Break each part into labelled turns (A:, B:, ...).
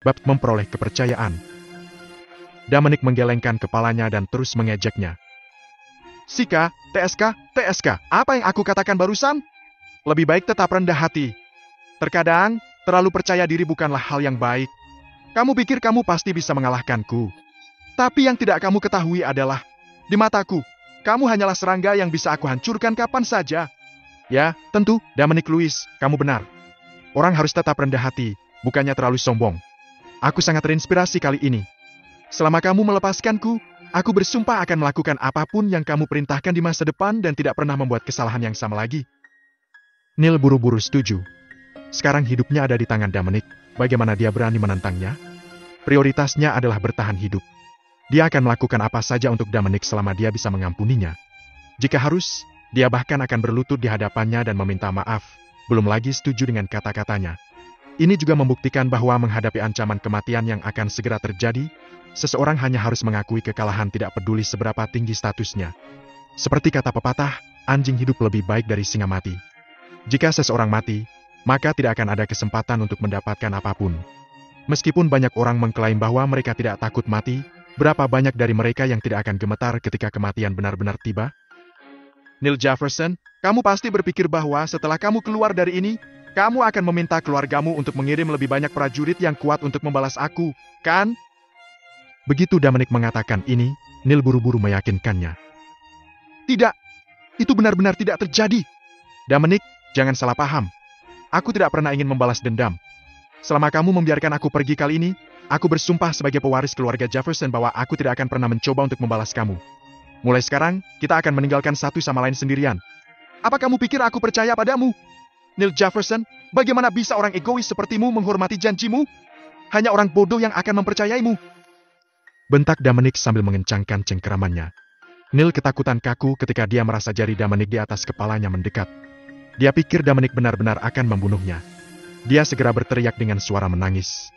A: bab memperoleh kepercayaan. Dominic menggelengkan kepalanya dan terus mengejeknya. Sika, TSK, apa yang aku katakan barusan? Lebih baik tetap rendah hati. Terkadang, terlalu percaya diri bukanlah hal yang baik. Kamu pikir kamu pasti bisa mengalahkanku. Tapi yang tidak kamu ketahui adalah, di mataku, kamu hanyalah serangga yang bisa aku hancurkan kapan saja. Ya, tentu, Dominic Lewis, kamu benar. Orang harus tetap rendah hati, bukannya terlalu sombong. Aku sangat terinspirasi kali ini. Selama kamu melepaskanku, aku bersumpah akan melakukan apapun yang kamu perintahkan di masa depan dan tidak pernah membuat kesalahan yang sama lagi. Neil buru-buru setuju. Sekarang hidupnya ada di tangan Dominic, bagaimana dia berani menentangnya? Prioritasnya adalah bertahan hidup. Dia akan melakukan apa saja untuk Dominic selama dia bisa mengampuninya. Jika harus, dia bahkan akan berlutut di hadapannya dan meminta maaf, belum lagi setuju dengan kata-katanya. Ini juga membuktikan bahwa menghadapi ancaman kematian yang akan segera terjadi, seseorang hanya harus mengakui kekalahan tidak peduli seberapa tinggi statusnya. Seperti kata pepatah, anjing hidup lebih baik dari singa mati. Jika seseorang mati, maka tidak akan ada kesempatan untuk mendapatkan apapun. Meskipun banyak orang mengklaim bahwa mereka tidak takut mati, berapa banyak dari mereka yang tidak akan gemetar ketika kematian benar-benar tiba? Neil Jefferson, kamu pasti berpikir bahwa setelah kamu keluar dari ini, kamu akan meminta keluargamu untuk mengirim lebih banyak prajurit yang kuat untuk membalas aku, kan? Begitu Dominic mengatakan ini, Neil buru-buru meyakinkannya. Tidak, itu benar-benar tidak terjadi. Dominic, jangan salah paham. Aku tidak pernah ingin membalas dendam. Selama kamu membiarkan aku pergi kali ini, aku bersumpah sebagai pewaris keluarga Jefferson bahwa aku tidak akan pernah mencoba untuk membalas kamu. Mulai sekarang, kita akan meninggalkan satu sama lain sendirian. Apa kamu pikir aku percaya padamu? Neil Jefferson, bagaimana bisa orang egois sepertimu menghormati janjimu? Hanya orang bodoh yang akan mempercayaimu. Bentak Dominic sambil mengencangkan cengkeramannya. Neil ketakutan kaku ketika dia merasa jari Dominic di atas kepalanya mendekat. Dia pikir Dominic benar-benar akan membunuhnya. Dia segera berteriak dengan suara menangis.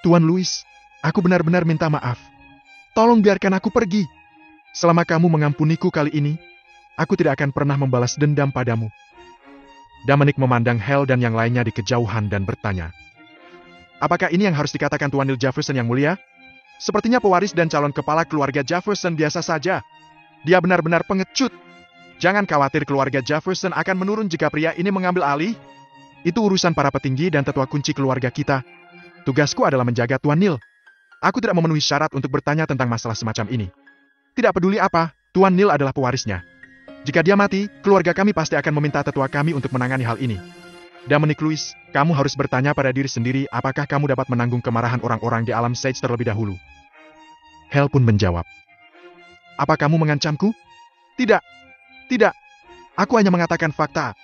A: Tuan Louis, aku benar-benar minta maaf. Tolong biarkan aku pergi. Selama kamu mengampuniku kali ini, aku tidak akan pernah membalas dendam padamu. Dominic memandang Hal dan yang lainnya di kejauhan dan bertanya. Apakah ini yang harus dikatakan Tuan Neil Jefferson yang mulia? Sepertinya pewaris dan calon kepala keluarga Jefferson biasa saja. Dia benar-benar pengecut. Jangan khawatir, keluarga Jefferson akan menurun jika pria ini mengambil alih. Itu urusan para petinggi dan tetua kunci keluarga kita. Tugasku adalah menjaga Tuan Neil. Aku tidak memenuhi syarat untuk bertanya tentang masalah semacam ini. Tidak peduli apa, Tuan Neil adalah pewarisnya. Jika dia mati, keluarga kami pasti akan meminta tetua kami untuk menangani hal ini. Dominic Lewis, kamu harus bertanya pada diri sendiri apakah kamu dapat menanggung kemarahan orang-orang di alam Sage terlebih dahulu. Hal pun menjawab. Apa kamu mengancamku? Tidak. Tidak. Aku hanya mengatakan fakta.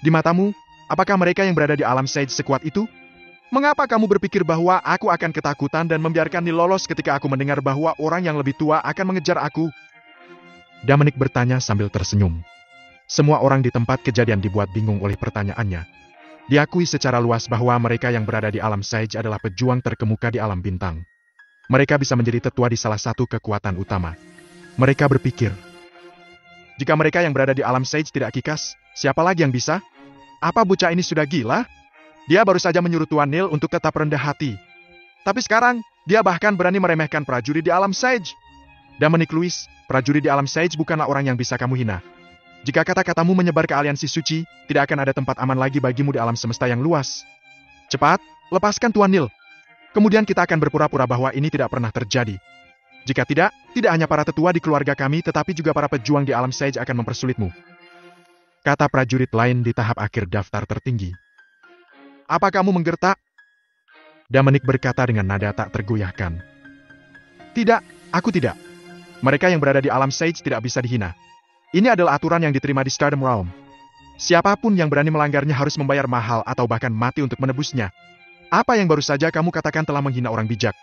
A: Di matamu, apakah mereka yang berada di alam Sage sekuat itu? Mengapa kamu berpikir bahwa aku akan ketakutan dan membiarkan Neil lolos ketika aku mendengar bahwa orang yang lebih tua akan mengejar aku? Dominic bertanya sambil tersenyum. Semua orang di tempat kejadian dibuat bingung oleh pertanyaannya. Diakui secara luas bahwa mereka yang berada di alam Sage adalah pejuang terkemuka di alam bintang. Mereka bisa menjadi tetua di salah satu kekuatan utama. Mereka berpikir, jika mereka yang berada di alam Sage tidak kikas, siapa lagi yang bisa? Apa bocah ini sudah gila? Dia baru saja menyuruh Tuan Neil untuk tetap rendah hati. Tapi sekarang, dia bahkan berani meremehkan prajurit di alam Sage. Dominic Lewis, prajurit di alam Sage bukanlah orang yang bisa kamu hina. Jika kata-katamu menyebar ke aliansi suci, tidak akan ada tempat aman lagi bagimu di alam semesta yang luas. Cepat, lepaskan Tuan Neil. Kemudian kita akan berpura-pura bahwa ini tidak pernah terjadi. Jika tidak, tidak hanya para tetua di keluarga kami tetapi juga para pejuang di alam Sage akan mempersulitmu. Kata prajurit lain di tahap akhir daftar tertinggi. Apa kamu menggertak? Dominic berkata dengan nada tak tergoyahkan. Tidak, aku tidak. Mereka yang berada di alam Sage tidak bisa dihina. Ini adalah aturan yang diterima di Stardom Realm. Siapapun yang berani melanggarnya harus membayar mahal atau bahkan mati untuk menebusnya. Apa yang baru saja kamu katakan telah menghina orang bijak.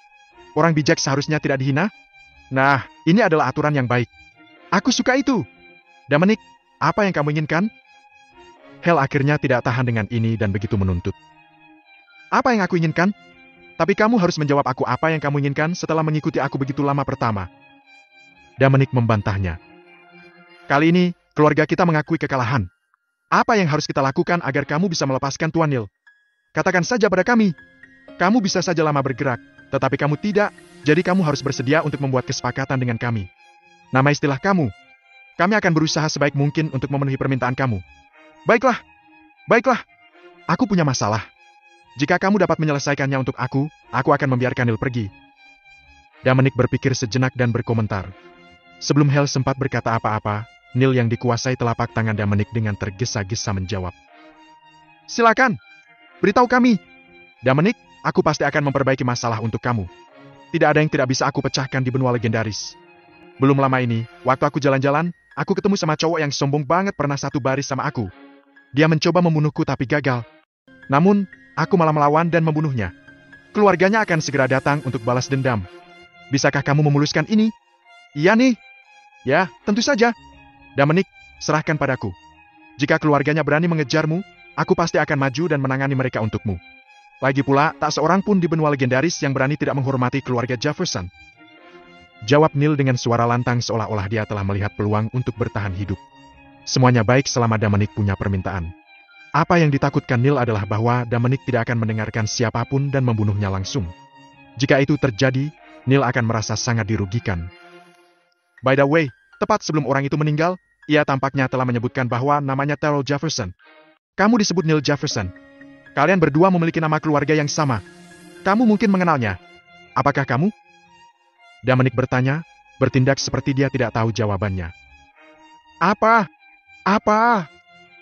A: Orang bijak seharusnya tidak dihina? Nah, ini adalah aturan yang baik. Aku suka itu. Dominic, apa yang kamu inginkan? Hal akhirnya tidak tahan dengan ini dan begitu menuntut. Apa yang aku inginkan? Tapi kamu harus menjawab aku apa yang kamu inginkan setelah mengikuti aku begitu lama pertama. Dominic membantahnya. Kali ini, keluarga kita mengakui kekalahan. Apa yang harus kita lakukan agar kamu bisa melepaskan Tuan Neil? Katakan saja pada kami. Kamu bisa saja lama bergerak, tetapi kamu tidak, jadi kamu harus bersedia untuk membuat kesepakatan dengan kami. Nama istilah kamu. Kami akan berusaha sebaik mungkin untuk memenuhi permintaan kamu. Baiklah, baiklah. Aku punya masalah. Jika kamu dapat menyelesaikannya untuk aku akan membiarkan Neil pergi. Dominic berpikir sejenak dan berkomentar. Sebelum Hale sempat berkata apa-apa, Neil yang dikuasai telapak tangan Dominic dengan tergesa-gesa menjawab. Silakan, beritahu kami. Dominic, aku pasti akan memperbaiki masalah untuk kamu. Tidak ada yang tidak bisa aku pecahkan di benua legendaris. Belum lama ini, waktu aku jalan-jalan, aku ketemu sama cowok yang sombong banget pernah satu baris sama aku. Dia mencoba membunuhku tapi gagal. Namun, aku malah melawan dan membunuhnya. Keluarganya akan segera datang untuk balas dendam. Bisakah kamu memuluskan ini? Iya nih. Ya, tentu saja. Dominic, serahkan padaku. Jika keluarganya berani mengejarmu, aku pasti akan maju dan menangani mereka untukmu. Lagi pula, tak seorang pun di benua legendaris yang berani tidak menghormati keluarga Jefferson. Jawab Neil dengan suara lantang seolah-olah dia telah melihat peluang untuk bertahan hidup. Semuanya baik selama Dominic punya permintaan. Apa yang ditakutkan Neil adalah bahwa Dominic tidak akan mendengarkan siapapun dan membunuhnya langsung. Jika itu terjadi, Neil akan merasa sangat dirugikan. By the way, tepat sebelum orang itu meninggal, ia tampaknya telah menyebutkan bahwa namanya Terrell Jefferson. Kamu disebut Neil Jefferson. Kalian berdua memiliki nama keluarga yang sama. Kamu mungkin mengenalnya. Apakah kamu? Dominic bertanya, bertindak seperti dia tidak tahu jawabannya. Apa?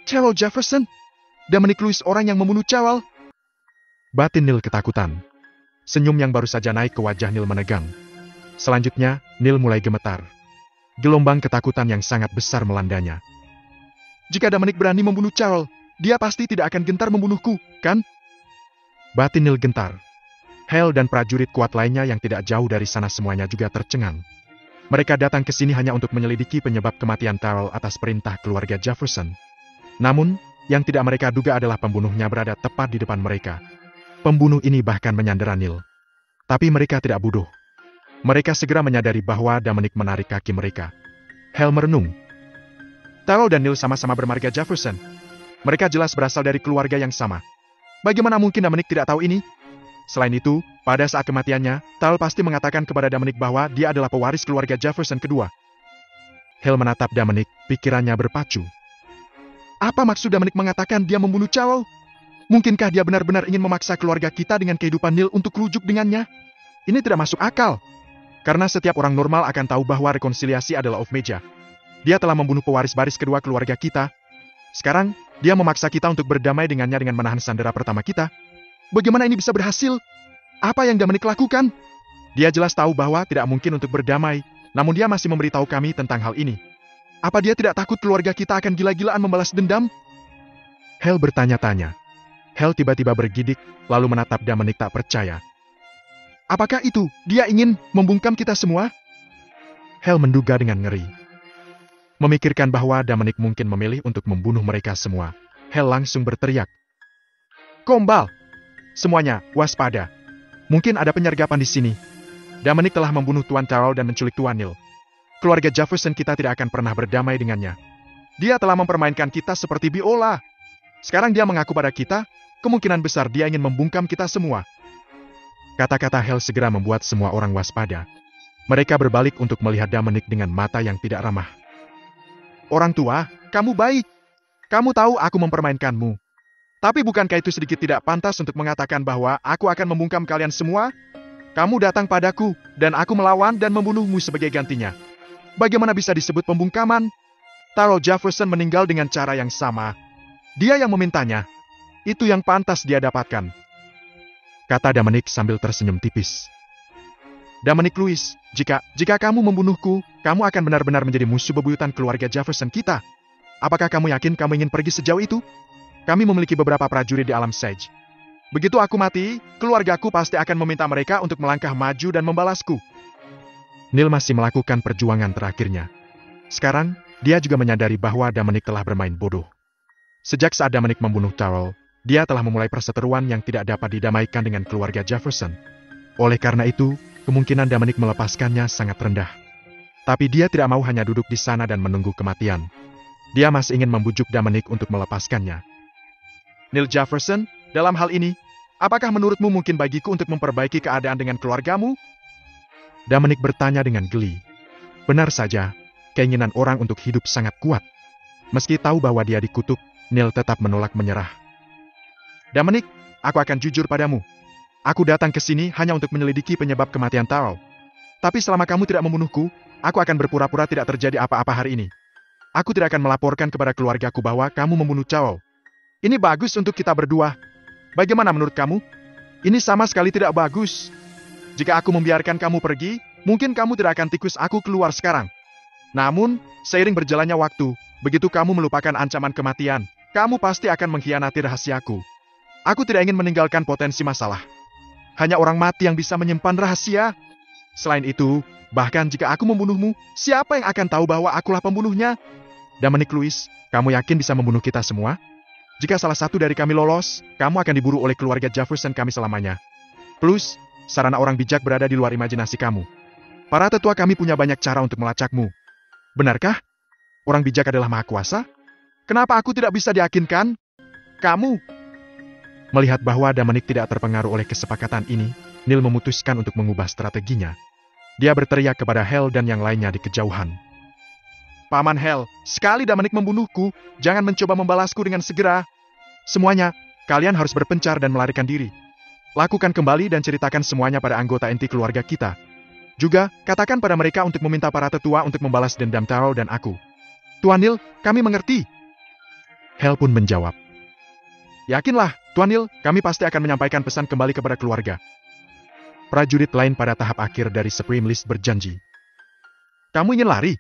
A: Terrell Jefferson? Dominic Lewis orang yang membunuh Carol? Batin Neil ketakutan. Senyum yang baru saja naik ke wajah Neil menegang. Selanjutnya, Neil mulai gemetar. Gelombang ketakutan yang sangat besar melandanya. Jika Dominic berani membunuh Carol, dia pasti tidak akan gentar membunuhku, kan? Batin Neil gentar. Hale dan prajurit kuat lainnya yang tidak jauh dari sana semuanya juga tercengang. Mereka datang ke sini hanya untuk menyelidiki penyebab kematian Terrell atas perintah keluarga Jefferson. Namun, yang tidak mereka duga adalah pembunuhnya berada tepat di depan mereka. Pembunuh ini bahkan menyandera Neil. Tapi mereka tidak bodoh. Mereka segera menyadari bahwa Dominic menarik kaki mereka. Hale merenung. Terrell dan Neil sama-sama bermarga Jefferson. Mereka jelas berasal dari keluarga yang sama. Bagaimana mungkin Dominic tidak tahu ini? Selain itu, pada saat kematiannya, Terrell pasti mengatakan kepada Dominic bahwa dia adalah pewaris keluarga Jefferson kedua. Hale menatap Dominic, pikirannya berpacu. Apa maksud Dominic mengatakan dia membunuh Carol? Mungkinkah dia benar-benar ingin memaksa keluarga kita dengan kehidupan Neil untuk rujuk dengannya? Ini tidak masuk akal. Karena setiap orang normal akan tahu bahwa rekonsiliasi adalah off meja. Dia telah membunuh pewaris baris kedua keluarga kita. Sekarang, dia memaksa kita untuk berdamai dengannya dengan menahan sandera pertama kita. Bagaimana ini bisa berhasil? Apa yang Dominic lakukan? Dia jelas tahu bahwa tidak mungkin untuk berdamai, namun dia masih memberitahu kami tentang hal ini. Apa dia tidak takut keluarga kita akan gila-gilaan membalas dendam? Hale bertanya-tanya. Hale tiba-tiba bergidik, lalu menatap Dominic tak percaya. Apakah itu, dia ingin membungkam kita semua? Hale menduga dengan ngeri. Memikirkan bahwa Dominic mungkin memilih untuk membunuh mereka semua, Hale langsung berteriak. Gombal! Semuanya, waspada. Mungkin ada penyergapan di sini. Dominic telah membunuh Tuan Terrell dan menculik Tuan Neil. Keluarga Jefferson kita tidak akan pernah berdamai dengannya. Dia telah mempermainkan kita seperti biola. Sekarang dia mengaku pada kita, kemungkinan besar dia ingin membungkam kita semua. Kata-kata Hale segera membuat semua orang waspada. Mereka berbalik untuk melihat Dominic dengan mata yang tidak ramah. Orang tua, kamu baik. Kamu tahu aku mempermainkanmu. Tapi bukankah itu sedikit tidak pantas untuk mengatakan bahwa aku akan membungkam kalian semua? Kamu datang padaku, dan aku melawan dan membunuhmu sebagai gantinya. Bagaimana bisa disebut pembungkaman? Terrell Jefferson meninggal dengan cara yang sama. Dia yang memintanya. Itu yang pantas dia dapatkan. Kata Dominic sambil tersenyum tipis. Dominic Lewis, jika kamu membunuhku, kamu akan benar-benar menjadi musuh bebuyutan keluarga Jefferson kita. Apakah kamu yakin kamu ingin pergi sejauh itu? Kami memiliki beberapa prajurit di alam Sage. Begitu aku mati, keluargaku pasti akan meminta mereka untuk melangkah maju dan membalasku. Neil masih melakukan perjuangan terakhirnya. Sekarang, dia juga menyadari bahwa Dominic telah bermain bodoh. Sejak saat Dominic membunuh Terrell, dia telah memulai perseteruan yang tidak dapat didamaikan dengan keluarga Jefferson. Oleh karena itu, kemungkinan Dominic melepaskannya sangat rendah. Tapi dia tidak mau hanya duduk di sana dan menunggu kematian. Dia masih ingin membujuk Dominic untuk melepaskannya. Neil Jefferson, dalam hal ini, Apakah menurutmu mungkin bagiku untuk memperbaiki keadaan dengan keluargamu? Dominic bertanya dengan geli. Benar saja, keinginan orang untuk hidup sangat kuat. Meski tahu bahwa dia dikutuk, Neil tetap menolak menyerah. Dominic, aku akan jujur padamu. Aku datang ke sini hanya untuk menyelidiki penyebab kematian Tao. Tapi selama kamu tidak membunuhku, aku akan berpura-pura tidak terjadi apa-apa hari ini. Aku tidak akan melaporkan kepada keluargaku bahwa kamu membunuh Tao. Ini bagus untuk kita berdua. Bagaimana menurut kamu? Ini sama sekali tidak bagus. Jika aku membiarkan kamu pergi, mungkin kamu tidak akan tikus aku keluar sekarang. Namun, seiring berjalannya waktu, begitu kamu melupakan ancaman kematian, kamu pasti akan mengkhianati rahasiaku. Aku tidak ingin meninggalkan potensi masalah. Hanya orang mati yang bisa menyimpan rahasia. Selain itu, bahkan jika aku membunuhmu, siapa yang akan tahu bahwa akulah pembunuhnya? Dominic Lewis, kamu yakin bisa membunuh kita semua? Jika salah satu dari kami lolos, kamu akan diburu oleh keluarga Jefferson kami selamanya. Plus, sarana orang bijak berada di luar imajinasi kamu. Para tetua kami punya banyak cara untuk melacakmu. Benarkah? Orang bijak adalah maha kuasa? Kenapa aku tidak bisa diyakinkan? Kamu. Melihat bahwa Dominic tidak terpengaruh oleh kesepakatan ini, Neil memutuskan untuk mengubah strateginya. Dia berteriak kepada Hal dan yang lainnya di kejauhan. Paman Hal, sekali Dominic membunuhku, jangan mencoba membalasku dengan segera. Semuanya, kalian harus berpencar dan melarikan diri. Lakukan kembali dan ceritakan semuanya pada anggota inti keluarga kita. Juga, katakan pada mereka untuk meminta para tetua untuk membalas dendam Tao dan aku. Tuan Neil, kami mengerti. Hal pun menjawab. Yakinlah, Tuan Neil, kami pasti akan menyampaikan pesan kembali kepada keluarga. Prajurit lain pada tahap akhir dari Supreme List berjanji. Kamu ingin lari?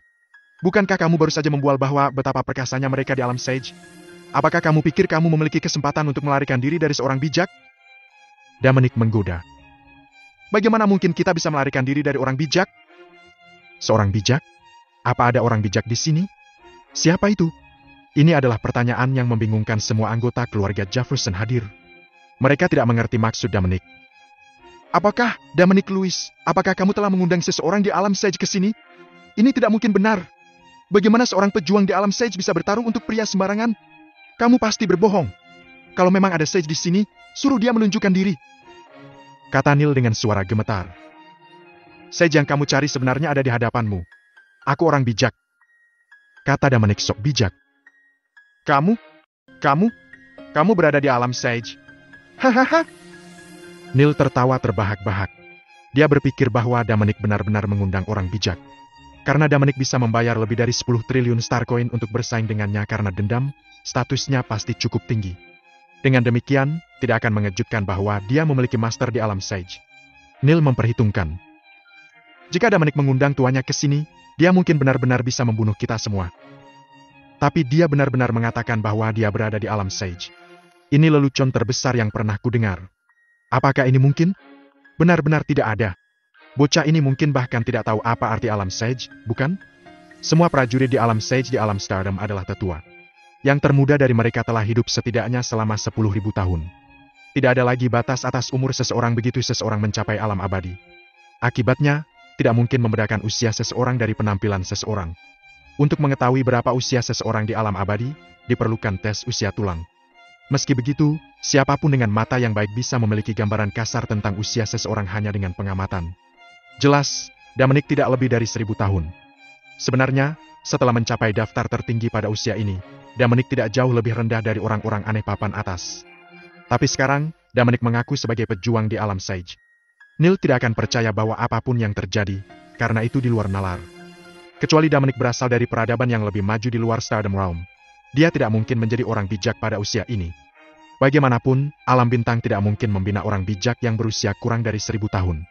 A: Bukankah kamu baru saja membual bahwa betapa perkasanya mereka di alam Sage? Apakah kamu pikir kamu memiliki kesempatan untuk melarikan diri dari seorang bijak? Dominic menggoda. Bagaimana mungkin kita bisa melarikan diri dari orang bijak? Seorang bijak? Apa ada orang bijak di sini? Siapa itu? Ini adalah pertanyaan yang membingungkan semua anggota keluarga Jefferson hadir. Mereka tidak mengerti maksud Dominic. Apakah, Dominic Lewis, apakah kamu telah mengundang seseorang di alam Sage ke sini? Ini tidak mungkin benar. Bagaimana seorang pejuang di alam Sage bisa bertarung untuk pria sembarangan? Kamu pasti berbohong. Kalau memang ada Sage di sini, suruh dia menunjukkan diri. Kata Neil dengan suara gemetar. Sage yang kamu cari sebenarnya ada di hadapanmu. Aku orang bijak. Kata Dominic sok bijak. Kamu berada di alam Sage. Hahaha. Neil tertawa terbahak-bahak. Dia berpikir bahwa Dominic benar-benar mengundang orang bijak. Karena Dominic bisa membayar lebih dari 10 triliun Starcoin untuk bersaing dengannya karena dendam, statusnya pasti cukup tinggi. Dengan demikian, tidak akan mengejutkan bahwa dia memiliki master di alam Sage. Neil memperhitungkan. Jika Dominic mengundang tuannya ke sini, dia mungkin benar-benar bisa membunuh kita semua. Tapi dia benar-benar mengatakan bahwa dia berada di alam Sage. Ini lelucon terbesar yang pernah kudengar. Apakah ini mungkin? Benar-benar tidak ada. Bocah ini mungkin bahkan tidak tahu apa arti alam Sage, bukan? Semua prajurit di alam Sage di alam Stardom adalah tetua. Yang termuda dari mereka telah hidup setidaknya selama 10.000 tahun. Tidak ada lagi batas atas umur seseorang begitu seseorang mencapai alam abadi. Akibatnya, tidak mungkin membedakan usia seseorang dari penampilan seseorang. Untuk mengetahui berapa usia seseorang di alam abadi, diperlukan tes usia tulang. Meski begitu, siapapun dengan mata yang baik bisa memiliki gambaran kasar tentang usia seseorang hanya dengan pengamatan. Jelas, Dominic tidak lebih dari 1000 tahun. Sebenarnya, setelah mencapai daftar tertinggi pada usia ini, Dominic tidak jauh lebih rendah dari orang-orang aneh papan atas. Tapi sekarang, Dominic mengaku sebagai pejuang di alam Sage. Neil tidak akan percaya bahwa apapun yang terjadi, karena itu di luar nalar. Kecuali Dominic berasal dari peradaban yang lebih maju di luar Stardom Realm. Dia tidak mungkin menjadi orang bijak pada usia ini. Bagaimanapun, alam bintang tidak mungkin membina orang bijak yang berusia kurang dari 1000 tahun.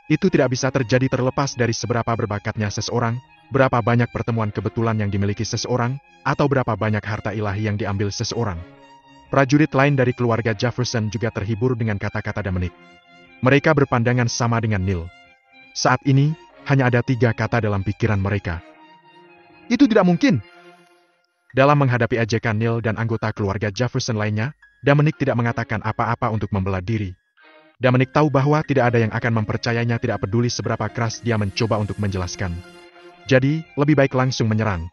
A: Itu tidak bisa terjadi terlepas dari seberapa berbakatnya seseorang, berapa banyak pertemuan kebetulan yang dimiliki seseorang, atau berapa banyak harta ilahi yang diambil seseorang. Prajurit lain dari keluarga Jefferson juga terhibur dengan kata-kata Dominic. Mereka berpandangan sama dengan Neil. Saat ini, hanya ada 3 kata dalam pikiran mereka. Itu tidak mungkin. Dalam menghadapi ejekan Neil dan anggota keluarga Jefferson lainnya, Dominic tidak mengatakan apa-apa untuk membela diri. Dominic tahu bahwa tidak ada yang akan mempercayainya tidak peduli seberapa keras dia mencoba untuk menjelaskan. Jadi, lebih baik langsung menyerang.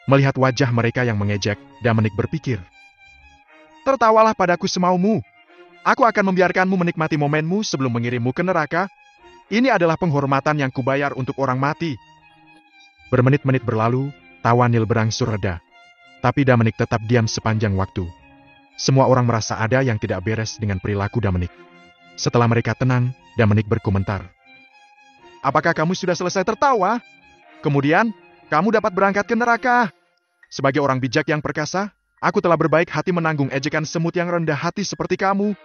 A: Melihat wajah mereka yang mengejek, Dominic berpikir. Tertawalah padaku semaumu. Aku akan membiarkanmu menikmati momenmu sebelum mengirimmu ke neraka. Ini adalah penghormatan yang kubayar untuk orang mati. Bermenit-menit berlalu, tawa Neil berangsur reda. Tapi Dominic tetap diam sepanjang waktu. Semua orang merasa ada yang tidak beres dengan perilaku Dominic. Setelah mereka tenang, Dominic berkomentar. Apakah kamu sudah selesai tertawa? Kemudian, kamu dapat berangkat ke neraka. Sebagai orang bijak yang perkasa, aku telah berbaik hati menanggung ejekan semut yang rendah hati seperti kamu.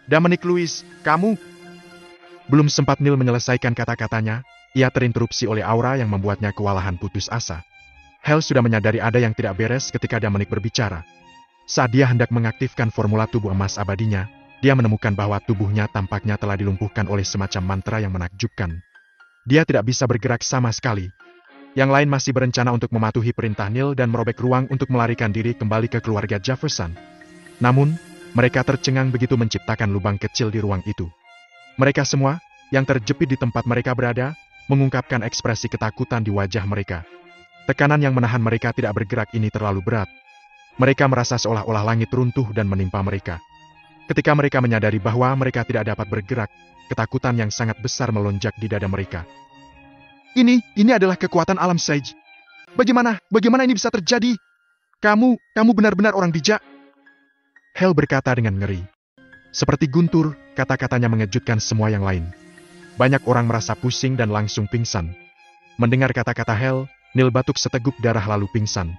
A: Dominic Lewis, kamu... Belum sempat Neil menyelesaikan kata-katanya, ia terinterupsi oleh aura yang membuatnya kewalahan putus asa. Hal sudah menyadari ada yang tidak beres ketika Dominic berbicara. Saat dia hendak mengaktifkan formula tubuh emas abadinya, dia menemukan bahwa tubuhnya tampaknya telah dilumpuhkan oleh semacam mantra yang menakjubkan. Dia tidak bisa bergerak sama sekali. Yang lain masih berencana untuk mematuhi perintah Neil dan merobek ruang untuk melarikan diri kembali ke keluarga Jefferson. Namun, mereka tercengang begitu menciptakan lubang kecil di ruang itu. Mereka semua, yang terjepit di tempat mereka berada, mengungkapkan ekspresi ketakutan di wajah mereka. Tekanan yang menahan mereka tidak bergerak ini terlalu berat. Mereka merasa seolah-olah langit runtuh dan menimpa mereka. Ketika mereka menyadari bahwa mereka tidak dapat bergerak, ketakutan yang sangat besar melonjak di dada mereka. Ini adalah kekuatan alam Sage. Bagaimana ini bisa terjadi? Kamu benar-benar orang bijak. Hel berkata dengan ngeri. Seperti guntur, kata-katanya mengejutkan semua yang lain. Banyak orang merasa pusing dan langsung pingsan. Mendengar kata-kata Hel, Neil batuk seteguk darah lalu pingsan.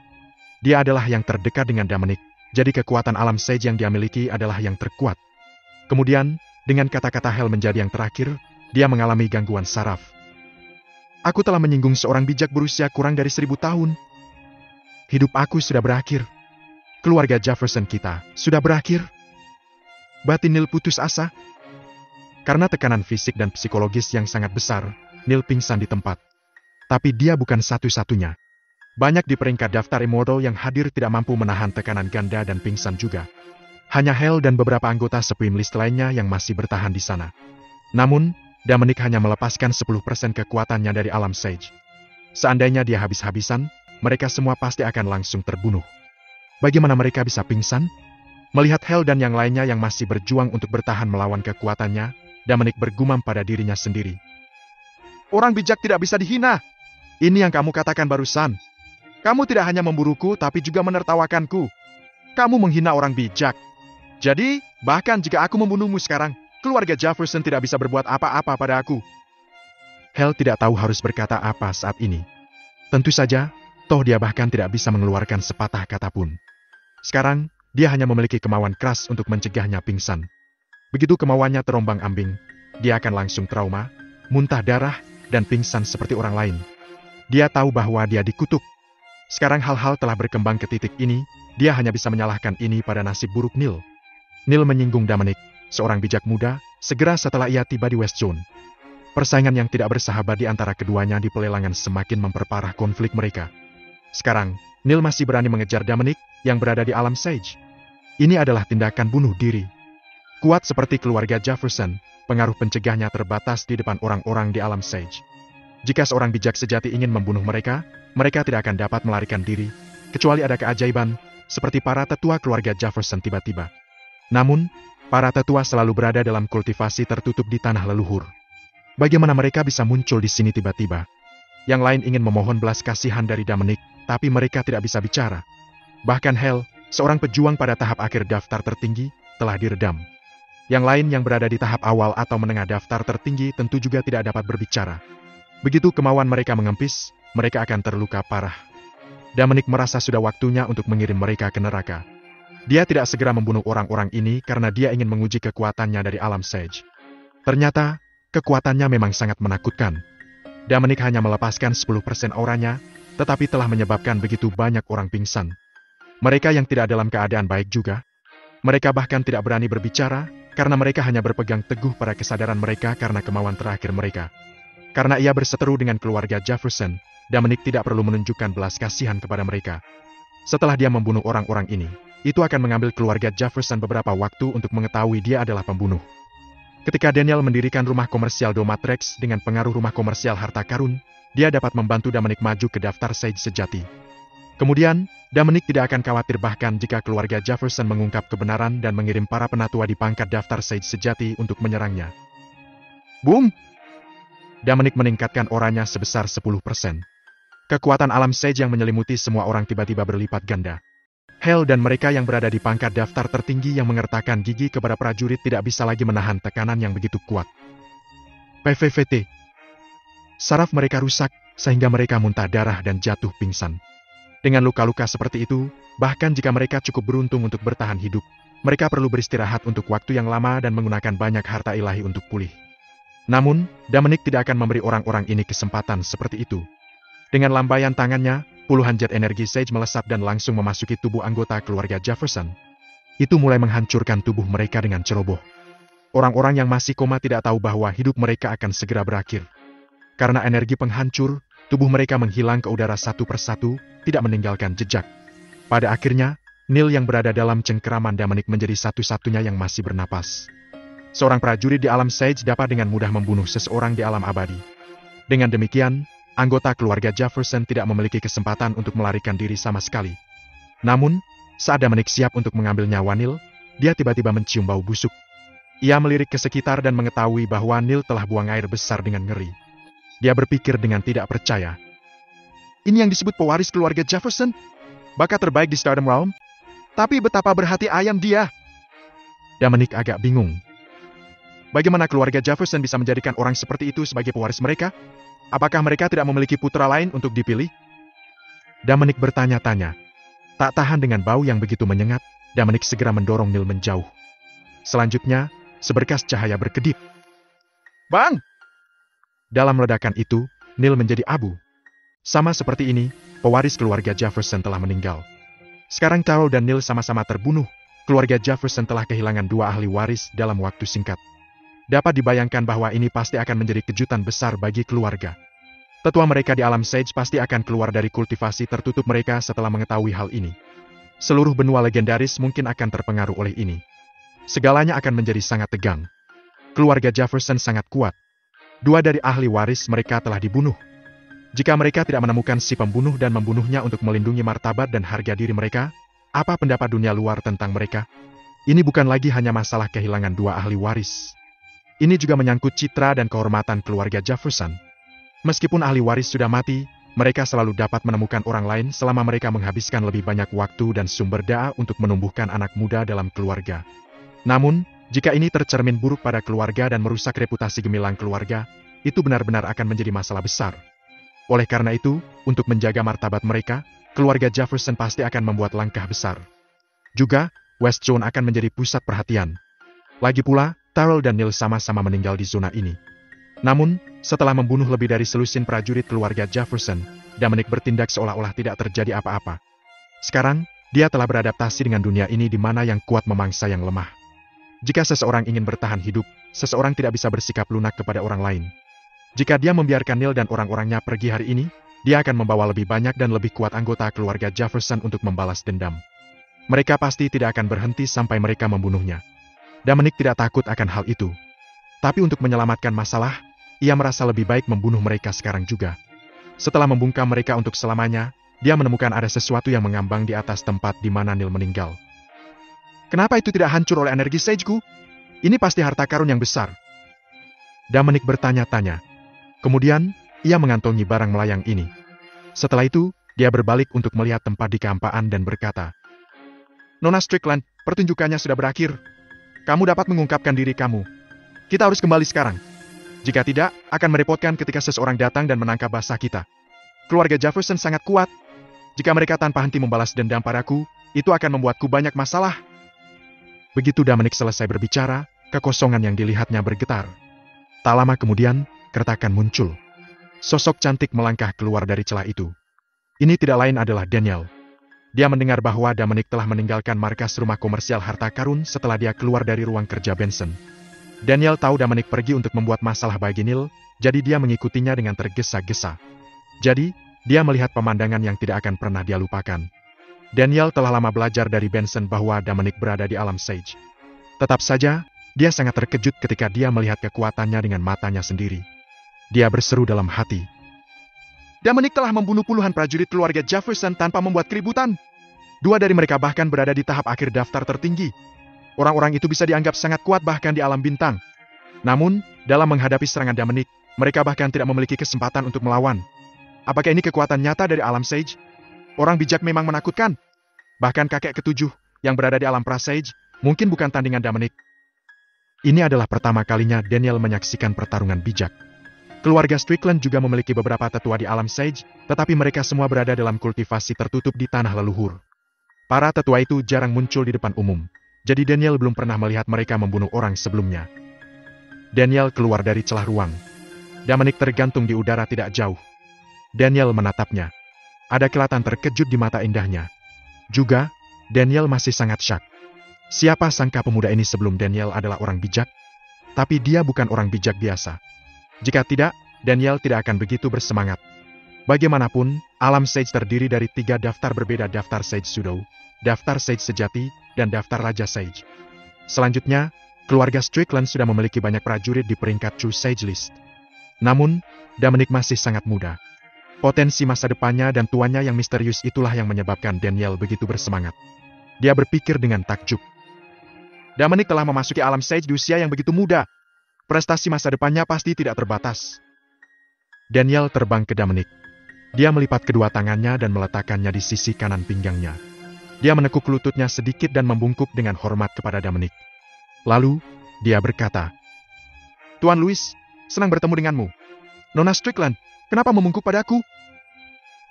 A: Dia adalah yang terdekat dengan Dominic, jadi kekuatan alam Sage yang dia miliki adalah yang terkuat. Kemudian, dengan kata-kata Hel menjadi yang terakhir, dia mengalami gangguan saraf. Aku telah menyinggung seorang bijak berusia kurang dari 1000 tahun. Hidup aku sudah berakhir. Keluarga Jefferson kita sudah berakhir. Batin Neil putus asa. Karena tekanan fisik dan psikologis yang sangat besar, Neil pingsan di tempat. Tapi dia bukan satu-satunya. Banyak di peringkat daftar immortal yang hadir tidak mampu menahan tekanan ganda dan pingsan juga. Hanya Hel dan beberapa anggota Supreme List lainnya yang masih bertahan di sana. Namun, Dominic hanya melepaskan 10% kekuatannya dari alam Sage. Seandainya dia habis-habisan, mereka semua pasti akan langsung terbunuh. Bagaimana mereka bisa pingsan? Melihat Hel dan yang lainnya yang masih berjuang untuk bertahan melawan kekuatannya, Dominic bergumam pada dirinya sendiri. Orang bijak tidak bisa dihina. Ini yang kamu katakan barusan. Kamu tidak hanya memburuku tapi juga menertawakanku. Kamu menghina orang bijak. Jadi, bahkan jika aku membunuhmu sekarang, keluarga Jefferson tidak bisa berbuat apa-apa pada aku. Hel tidak tahu harus berkata apa saat ini. Tentu saja, toh dia bahkan tidak bisa mengeluarkan sepatah kata pun. Sekarang, dia hanya memiliki kemauan keras untuk mencegahnya pingsan. Begitu kemauannya terombang-ambing, dia akan langsung trauma, muntah darah, dan pingsan seperti orang lain. Dia tahu bahwa dia dikutuk. Sekarang hal-hal telah berkembang ke titik ini, dia hanya bisa menyalahkan ini pada nasib buruk Neil. Neil menyinggung Dominic, seorang bijak muda, segera setelah ia tiba di West Zone. Persaingan yang tidak bersahabat di antara keduanya di pelelangan semakin memperparah konflik mereka. Sekarang, Neil masih berani mengejar Dominic yang berada di alam Sage. Ini adalah tindakan bunuh diri. Kuat seperti keluarga Jefferson, pengaruh pencegahnya terbatas di depan orang-orang di alam Sage. Jika seorang bijak sejati ingin membunuh mereka, mereka tidak akan dapat melarikan diri, kecuali ada keajaiban, seperti para tetua keluarga Jefferson tiba-tiba. Namun, para tetua selalu berada dalam kultivasi tertutup di tanah leluhur. Bagaimana mereka bisa muncul di sini tiba-tiba? Yang lain ingin memohon belas kasihan dari Dominic, tapi mereka tidak bisa bicara. Bahkan Hel, seorang pejuang pada tahap akhir daftar tertinggi, telah diredam. Yang lain yang berada di tahap awal atau menengah daftar tertinggi tentu juga tidak dapat berbicara. Begitu kemauan mereka mengempis, mereka akan terluka parah. Dominic merasa sudah waktunya untuk mengirim mereka ke neraka. Dia tidak segera membunuh orang-orang ini karena dia ingin menguji kekuatannya dari alam Sage. Ternyata, kekuatannya memang sangat menakutkan. Dominic hanya melepaskan 10% auranya, tetapi telah menyebabkan begitu banyak orang pingsan. Mereka yang tidak dalam keadaan baik juga. Mereka bahkan tidak berani berbicara, karena mereka hanya berpegang teguh pada kesadaran mereka karena kemauan terakhir mereka. Karena ia berseteru dengan keluarga Jefferson, Dominic tidak perlu menunjukkan belas kasihan kepada mereka. Setelah dia membunuh orang-orang ini, itu akan mengambil keluarga Jefferson beberapa waktu untuk mengetahui dia adalah pembunuh. Ketika Daniel mendirikan rumah komersial Domatrix dengan pengaruh rumah komersial harta karun, dia dapat membantu Dominic maju ke daftar Sage sejati. Kemudian, Dominic tidak akan khawatir bahkan jika keluarga Jefferson mengungkap kebenaran dan mengirim para penatua di pangkat daftar Sage sejati untuk menyerangnya. Boom! Dominic meningkatkan auranya sebesar 10%. Kekuatan alam Sage yang menyelimuti semua orang tiba-tiba berlipat ganda. Hale dan mereka yang berada di pangkat daftar tertinggi yang mengertakkan gigi kepada prajurit tidak bisa lagi menahan tekanan yang begitu kuat. PVVT. Saraf mereka rusak, sehingga mereka muntah darah dan jatuh pingsan. Dengan luka-luka seperti itu, bahkan jika mereka cukup beruntung untuk bertahan hidup, mereka perlu beristirahat untuk waktu yang lama dan menggunakan banyak harta ilahi untuk pulih. Namun, Dominic tidak akan memberi orang-orang ini kesempatan seperti itu. Dengan lambaian tangannya, puluhan jet energi Sage melesat dan langsung memasuki tubuh anggota keluarga Jefferson. Itu mulai menghancurkan tubuh mereka dengan ceroboh. Orang-orang yang masih koma tidak tahu bahwa hidup mereka akan segera berakhir. Karena energi penghancur, tubuh mereka menghilang ke udara satu persatu, tidak meninggalkan jejak. Pada akhirnya, Neil yang berada dalam cengkeraman Dominic menjadi satu-satunya yang masih bernapas. Seorang prajurit di alam Sage dapat dengan mudah membunuh seseorang di alam abadi. Dengan demikian, anggota keluarga Jefferson tidak memiliki kesempatan untuk melarikan diri sama sekali. Namun, saat Dominic siap untuk mengambil nyawa Neil, dia tiba-tiba mencium bau busuk. Ia melirik ke sekitar dan mengetahui bahwa Neil telah buang air besar dengan ngeri. Dia berpikir dengan tidak percaya. Ini yang disebut pewaris keluarga Jefferson? Bakat terbaik di Stardom Realm? Tapi betapa berhati ayam dia. Dominic agak bingung. Bagaimana keluarga Jefferson bisa menjadikan orang seperti itu sebagai pewaris mereka? Apakah mereka tidak memiliki putra lain untuk dipilih? Dominic bertanya-tanya. Tak tahan dengan bau yang begitu menyengat, Dominic segera mendorong Neil menjauh. Selanjutnya, seberkas cahaya berkedip. Bang! Dalam ledakan itu, Neil menjadi abu. Sama seperti ini, pewaris keluarga Jefferson telah meninggal. Sekarang Taro dan Neil sama-sama terbunuh. Keluarga Jefferson telah kehilangan dua ahli waris dalam waktu singkat. Dapat dibayangkan bahwa ini pasti akan menjadi kejutan besar bagi keluarga. Tetua mereka di alam Sage pasti akan keluar dari kultivasi tertutup mereka setelah mengetahui hal ini. Seluruh benua legendaris mungkin akan terpengaruh oleh ini. Segalanya akan menjadi sangat tegang. Keluarga Jefferson sangat kuat. Dua dari ahli waris mereka telah dibunuh. Jika mereka tidak menemukan si pembunuh dan membunuhnya untuk melindungi martabat dan harga diri mereka, apa pendapat dunia luar tentang mereka? Ini bukan lagi hanya masalah kehilangan dua ahli waris. Ini juga menyangkut citra dan kehormatan keluarga Jefferson. Meskipun ahli waris sudah mati, mereka selalu dapat menemukan orang lain selama mereka menghabiskan lebih banyak waktu dan sumber daya untuk menumbuhkan anak muda dalam keluarga. Namun, jika ini tercermin buruk pada keluarga dan merusak reputasi gemilang keluarga, itu benar-benar akan menjadi masalah besar. Oleh karena itu, untuk menjaga martabat mereka, keluarga Jefferson pasti akan membuat langkah besar. Juga, West Zone akan menjadi pusat perhatian. Lagi pula, Tyrell dan Neil sama-sama meninggal di zona ini. Namun, setelah membunuh lebih dari selusin prajurit keluarga Jefferson, Dominic bertindak seolah-olah tidak terjadi apa-apa. Sekarang, dia telah beradaptasi dengan dunia ini di mana yang kuat memangsa yang lemah. Jika seseorang ingin bertahan hidup, seseorang tidak bisa bersikap lunak kepada orang lain. Jika dia membiarkan Neil dan orang-orangnya pergi hari ini, dia akan membawa lebih banyak dan lebih kuat anggota keluarga Jefferson untuk membalas dendam. Mereka pasti tidak akan berhenti sampai mereka membunuhnya. Dominic tidak takut akan hal itu. Tapi untuk menyelamatkan masalah, ia merasa lebih baik membunuh mereka sekarang juga. Setelah membungkam mereka untuk selamanya, dia menemukan ada sesuatu yang mengambang di atas tempat di mana Neil meninggal. Kenapa itu tidak hancur oleh energi Sage-ku? Ini pasti harta karun yang besar. Dominic bertanya-tanya. Kemudian, ia mengantongi barang melayang ini. Setelah itu, dia berbalik untuk melihat tempat di kehampaan dan berkata, Nona Strickland, pertunjukannya sudah berakhir. Kamu dapat mengungkapkan diri kamu. Kita harus kembali sekarang. Jika tidak, akan merepotkan ketika seseorang datang dan menangkap basah kita. Keluarga Jefferson sangat kuat. Jika mereka tanpa henti membalas dendam padaku, itu akan membuatku banyak masalah. Begitu Dominic selesai berbicara, kekosongan yang dilihatnya bergetar. Tak lama kemudian, keretakan muncul. Sosok cantik melangkah keluar dari celah itu. Ini tidak lain adalah Daniel. Dia mendengar bahwa Dominic telah meninggalkan markas rumah komersial harta karun setelah dia keluar dari ruang kerja Benson. Daniel tahu Dominic pergi untuk membuat masalah bagi Neil, jadi dia mengikutinya dengan tergesa-gesa. Jadi, dia melihat pemandangan yang tidak akan pernah dia lupakan. Daniel telah lama belajar dari Benson bahwa Dominic berada di alam Sage. Tetap saja, dia sangat terkejut ketika dia melihat kekuatannya dengan matanya sendiri. Dia berseru dalam hati. Dominic telah membunuh puluhan prajurit keluarga Jefferson tanpa membuat keributan. Dua dari mereka bahkan berada di tahap akhir daftar tertinggi. Orang-orang itu bisa dianggap sangat kuat bahkan di alam bintang. Namun, dalam menghadapi serangan Dominic, mereka bahkan tidak memiliki kesempatan untuk melawan. Apakah ini kekuatan nyata dari alam Sage? Orang bijak memang menakutkan. Bahkan kakek ketujuh yang berada di alam pra-Sage mungkin bukan tandingan Dominic. Ini adalah pertama kalinya Daniel menyaksikan pertarungan bijak. Keluarga Strickland juga memiliki beberapa tetua di alam Sage, tetapi mereka semua berada dalam kultivasi tertutup di tanah leluhur. Para tetua itu jarang muncul di depan umum, jadi Daniel belum pernah melihat mereka membunuh orang sebelumnya. Daniel keluar dari celah ruang. Dominic tergantung di udara tidak jauh. Daniel menatapnya. Ada kelihatan terkejut di mata indahnya. Juga, Daniel masih sangat syak. Siapa sangka pemuda ini sebelum Daniel adalah orang bijak? Tapi dia bukan orang bijak biasa. Jika tidak, Daniel tidak akan begitu bersemangat. Bagaimanapun, alam Sage terdiri dari 3 daftar berbeda: daftar Sage Pseudo, daftar Sage Sejati, dan daftar Raja Sage. Selanjutnya, keluarga Strickland sudah memiliki banyak prajurit di peringkat True Sage List. Namun, Dominic masih sangat muda. Potensi masa depannya dan tuanya yang misterius itulah yang menyebabkan Daniel begitu bersemangat. Dia berpikir dengan takjub. Dominic telah memasuki alam Sage di usia yang begitu muda. Prestasi masa depannya pasti tidak terbatas. Daniel terbang ke Dominic. Dia melipat kedua tangannya dan meletakkannya di sisi kanan pinggangnya. Dia menekuk lututnya sedikit dan membungkuk dengan hormat kepada Dominic. Lalu, dia berkata, "Tuan Louis, senang bertemu denganmu. Nona Strickland, kenapa membungkuk padaku?"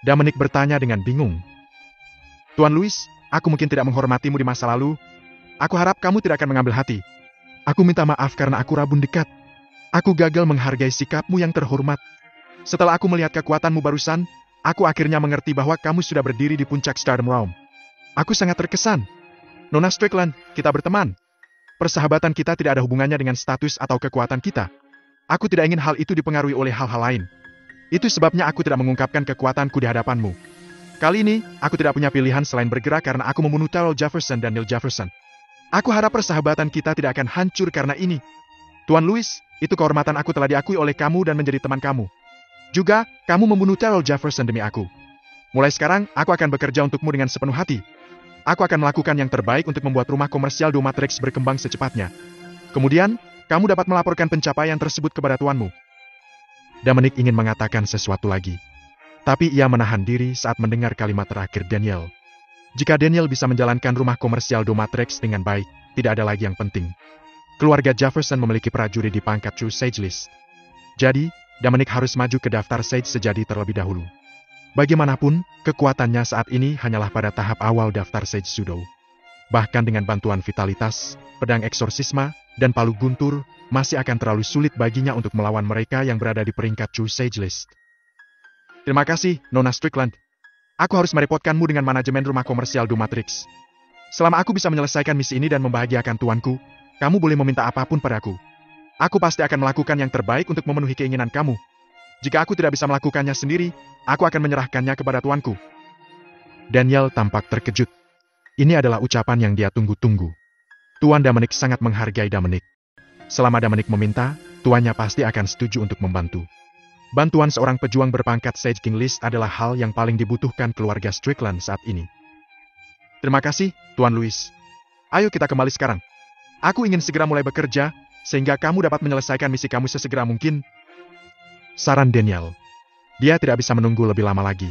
A: Dominic bertanya dengan bingung. "Tuan Louis, aku mungkin tidak menghormatimu di masa lalu. Aku harap kamu tidak akan mengambil hati. Aku minta maaf karena aku rabun dekat. Aku gagal menghargai sikapmu yang terhormat. Setelah aku melihat kekuatanmu barusan, aku akhirnya mengerti bahwa kamu sudah berdiri di puncak Stardom Realm. Aku sangat terkesan. Nona Strickland, kita berteman. Persahabatan kita tidak ada hubungannya dengan status atau kekuatan kita. Aku tidak ingin hal itu dipengaruhi oleh hal-hal lain. Itu sebabnya aku tidak mengungkapkan kekuatanku di hadapanmu. Kali ini, aku tidak punya pilihan selain bergerak karena aku membunuh Terrell Jefferson dan Neil Jefferson. Aku harap persahabatan kita tidak akan hancur karena ini. Tuan Louis, itu kehormatan aku telah diakui oleh kamu dan menjadi teman kamu. Juga, kamu membunuh Terrell Jefferson demi aku. Mulai sekarang, aku akan bekerja untukmu dengan sepenuh hati. Aku akan melakukan yang terbaik untuk membuat rumah komersial Domatrix berkembang secepatnya. Kemudian, kamu dapat melaporkan pencapaian tersebut kepada tuanmu." Dominic ingin mengatakan sesuatu lagi. Tapi ia menahan diri saat mendengar kalimat terakhir Daniel. Jika Daniel bisa menjalankan rumah komersial Domatrix dengan baik, tidak ada lagi yang penting. Keluarga Jefferson memiliki prajurit di pangkat True Sage List. Jadi, Dominic harus maju ke daftar Sage Sejati terlebih dahulu. Bagaimanapun, kekuatannya saat ini hanyalah pada tahap awal daftar Sage Pseudo. Bahkan dengan bantuan vitalitas, pedang eksorsisma, dan palu guntur, masih akan terlalu sulit baginya untuk melawan mereka yang berada di peringkat True Sage List. "Terima kasih, Nona Strickland. Aku harus merepotkanmu dengan manajemen rumah komersial Domatrix. Selama aku bisa menyelesaikan misi ini dan membahagiakan tuanku, kamu boleh meminta apapun padaku. Aku pasti akan melakukan yang terbaik untuk memenuhi keinginan kamu. Jika aku tidak bisa melakukannya sendiri, aku akan menyerahkannya kepada tuanku." Daniel tampak terkejut. Ini adalah ucapan yang dia tunggu-tunggu. Tuan Dominic sangat menghargai Dominic. Selama Dominic meminta, tuannya pasti akan setuju untuk membantu. Bantuan seorang pejuang berpangkat Sage King List adalah hal yang paling dibutuhkan keluarga Strickland saat ini. "Terima kasih, Tuan Louis. Ayo kita kembali sekarang. Aku ingin segera mulai bekerja, sehingga kamu dapat menyelesaikan misi kamu sesegera mungkin," saran Daniel. Dia tidak bisa menunggu lebih lama lagi.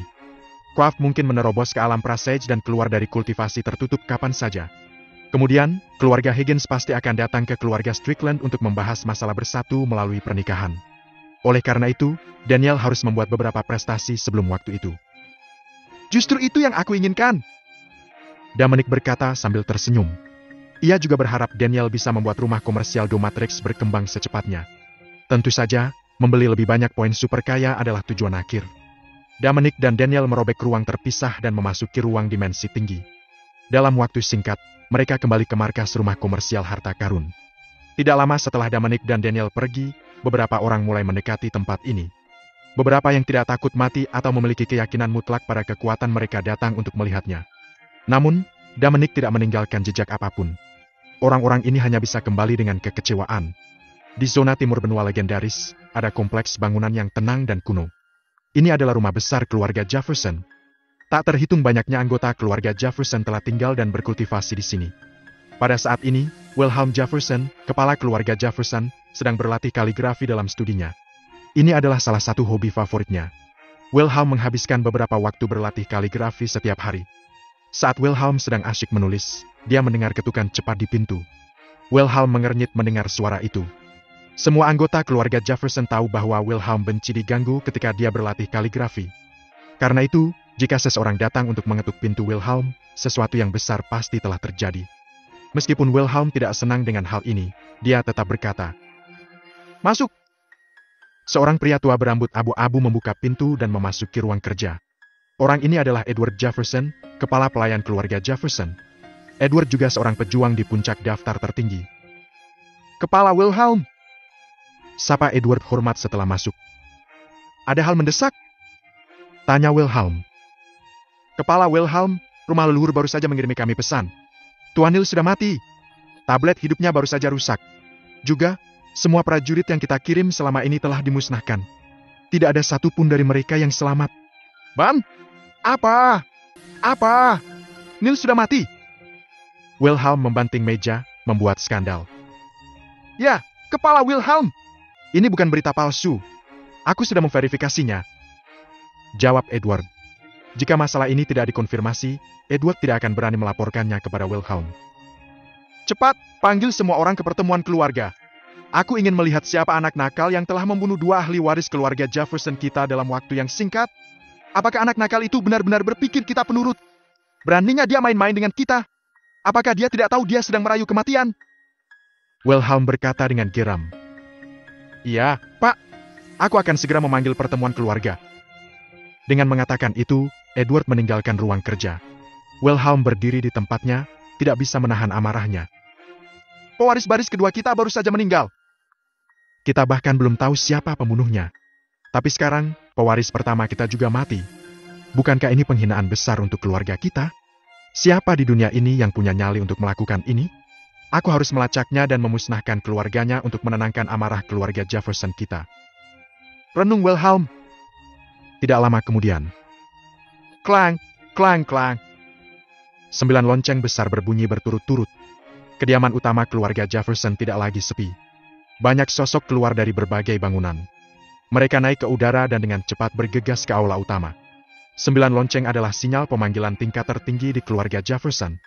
A: Quaff mungkin menerobos ke alam pra-Sage dan keluar dari kultivasi tertutup kapan saja. Kemudian, keluarga Higgins pasti akan datang ke keluarga Strickland untuk membahas masalah bersatu melalui pernikahan. Oleh karena itu, Daniel harus membuat beberapa prestasi sebelum waktu itu. "Justru itu yang aku inginkan," Dominic berkata sambil tersenyum. Ia juga berharap Daniel bisa membuat rumah komersial Domatrix berkembang secepatnya. Tentu saja, membeli lebih banyak poin super kaya adalah tujuan akhir. Dominic dan Daniel merobek ruang terpisah dan memasuki ruang dimensi tinggi. Dalam waktu singkat, mereka kembali ke markas rumah komersial harta karun. Tidak lama setelah Dominic dan Daniel pergi, beberapa orang mulai mendekati tempat ini. Beberapa yang tidak takut mati atau memiliki keyakinan mutlak pada kekuatan mereka datang untuk melihatnya. Namun, Dominic tidak meninggalkan jejak apapun. Orang-orang ini hanya bisa kembali dengan kekecewaan. Di zona timur benua legendaris, ada kompleks bangunan yang tenang dan kuno. Ini adalah rumah besar keluarga Jefferson. Tak terhitung banyaknya anggota keluarga Jefferson telah tinggal dan berkultivasi di sini. Pada saat ini, Wilhelm Jefferson, kepala keluarga Jefferson, sedang berlatih kaligrafi dalam studinya. Ini adalah salah satu hobi favoritnya. Wilhelm menghabiskan beberapa waktu berlatih kaligrafi setiap hari. Saat Wilhelm sedang asyik menulis, dia mendengar ketukan cepat di pintu. Wilhelm mengernyit mendengar suara itu. Semua anggota keluarga Jefferson tahu bahwa Wilhelm benci diganggu ketika dia berlatih kaligrafi. Karena itu, jika seseorang datang untuk mengetuk pintu Wilhelm, sesuatu yang besar pasti telah terjadi. Meskipun Wilhelm tidak senang dengan hal ini, dia tetap berkata, "Masuk!" Seorang pria tua berambut abu-abu membuka pintu dan memasuki ruang kerja. Orang ini adalah Edward Jefferson, kepala pelayan keluarga Jefferson. Edward juga seorang pejuang di puncak daftar tertinggi. "Kepala Wilhelm," sapa Edward hormat setelah masuk. "Ada hal mendesak?" tanya Wilhelm. "Kepala Wilhelm, rumah leluhur baru saja mengirimi kami pesan. Tuan Neil sudah mati. Tablet hidupnya baru saja rusak. Juga, semua prajurit yang kita kirim selama ini telah dimusnahkan. Tidak ada satupun dari mereka yang selamat." "Ban? Apa? Apa? Neil sudah mati?" Wilhelm membanting meja, membuat skandal. "Ya, Kepala Wilhelm. Ini bukan berita palsu. Aku sudah memverifikasinya," jawab Edward. Jika masalah ini tidak dikonfirmasi, Edward tidak akan berani melaporkannya kepada Wilhelm. "Cepat, panggil semua orang ke pertemuan keluarga. Aku ingin melihat siapa anak nakal yang telah membunuh 2 ahli waris keluarga Jefferson kita dalam waktu yang singkat. Apakah anak nakal itu benar-benar berpikir kita penurut? Beraninya dia main-main dengan kita? Apakah dia tidak tahu dia sedang merayu kematian?" Wilhelm berkata dengan geram. "Iya, Pak. Aku akan segera memanggil pertemuan keluarga." Dengan mengatakan itu, Edward meninggalkan ruang kerja. Wilhelm berdiri di tempatnya, tidak bisa menahan amarahnya. "Pewaris baris kedua kita baru saja meninggal. Kita bahkan belum tahu siapa pembunuhnya. Tapi sekarang, pewaris pertama kita juga mati. Bukankah ini penghinaan besar untuk keluarga kita? Siapa di dunia ini yang punya nyali untuk melakukan ini? Aku harus melacaknya dan memusnahkan keluarganya untuk menenangkan amarah keluarga Jefferson kita." Renung Wilhelm. Tidak lama kemudian. Klang, klang, klang. 9 lonceng besar berbunyi berturut-turut. Kediaman utama keluarga Jefferson tidak lagi sepi. Banyak sosok keluar dari berbagai bangunan. Mereka naik ke udara dan dengan cepat bergegas ke aula utama. 9 lonceng adalah sinyal pemanggilan tingkat tertinggi di keluarga Jefferson.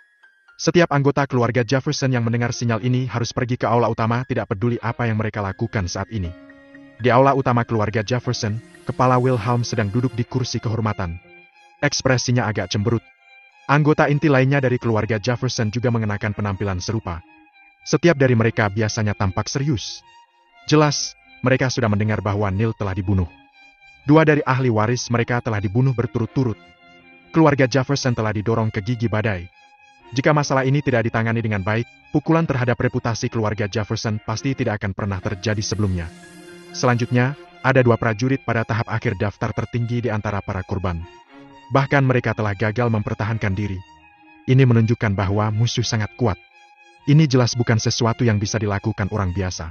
A: Setiap anggota keluarga Jefferson yang mendengar sinyal ini harus pergi ke aula utama, tidak peduli apa yang mereka lakukan saat ini. Di aula utama keluarga Jefferson, Kepala Wilhelm sedang duduk di kursi kehormatan. Ekspresinya agak cemberut. Anggota inti lainnya dari keluarga Jefferson juga mengenakan penampilan serupa. Setiap dari mereka biasanya tampak serius. Jelas, mereka sudah mendengar bahwa Neil telah dibunuh. 2 dari ahli waris mereka telah dibunuh berturut-turut. Keluarga Jefferson telah didorong ke gigi badai. Jika masalah ini tidak ditangani dengan baik, pukulan terhadap reputasi keluarga Jefferson pasti tidak akan pernah terjadi sebelumnya. Selanjutnya, ada 2 prajurit pada tahap akhir daftar tertinggi di antara para korban. Bahkan mereka telah gagal mempertahankan diri. Ini menunjukkan bahwa musuh sangat kuat. Ini jelas bukan sesuatu yang bisa dilakukan orang biasa.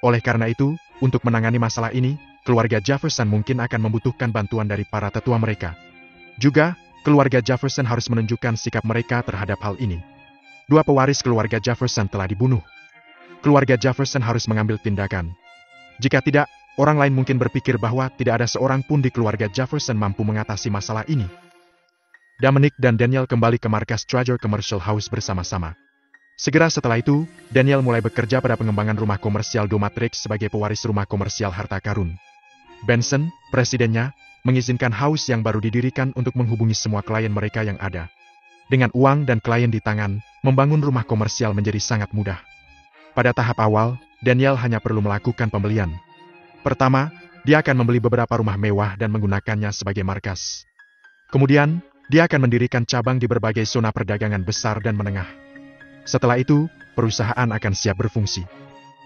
A: Oleh karena itu, untuk menangani masalah ini, keluarga Jefferson mungkin akan membutuhkan bantuan dari para tetua mereka. Juga, keluarga Jefferson harus menunjukkan sikap mereka terhadap hal ini. 2 pewaris keluarga Jefferson telah dibunuh. Keluarga Jefferson harus mengambil tindakan. Jika tidak, orang lain mungkin berpikir bahwa tidak ada seorang pun di keluarga Jefferson mampu mengatasi masalah ini. Dominic dan Daniel kembali ke markas Treasure Commercial House bersama-sama. Segera setelah itu, Daniel mulai bekerja pada pengembangan rumah komersial Domatrix sebagai pewaris rumah komersial harta karun. Benson, presidennya, mengizinkan house yang baru didirikan untuk menghubungi semua klien mereka yang ada. Dengan uang dan klien di tangan, membangun rumah komersial menjadi sangat mudah. Pada tahap awal, Daniel hanya perlu melakukan pembelian. Pertama, dia akan membeli beberapa rumah mewah dan menggunakannya sebagai markas. Kemudian, dia akan mendirikan cabang di berbagai zona perdagangan besar dan menengah. Setelah itu, perusahaan akan siap berfungsi.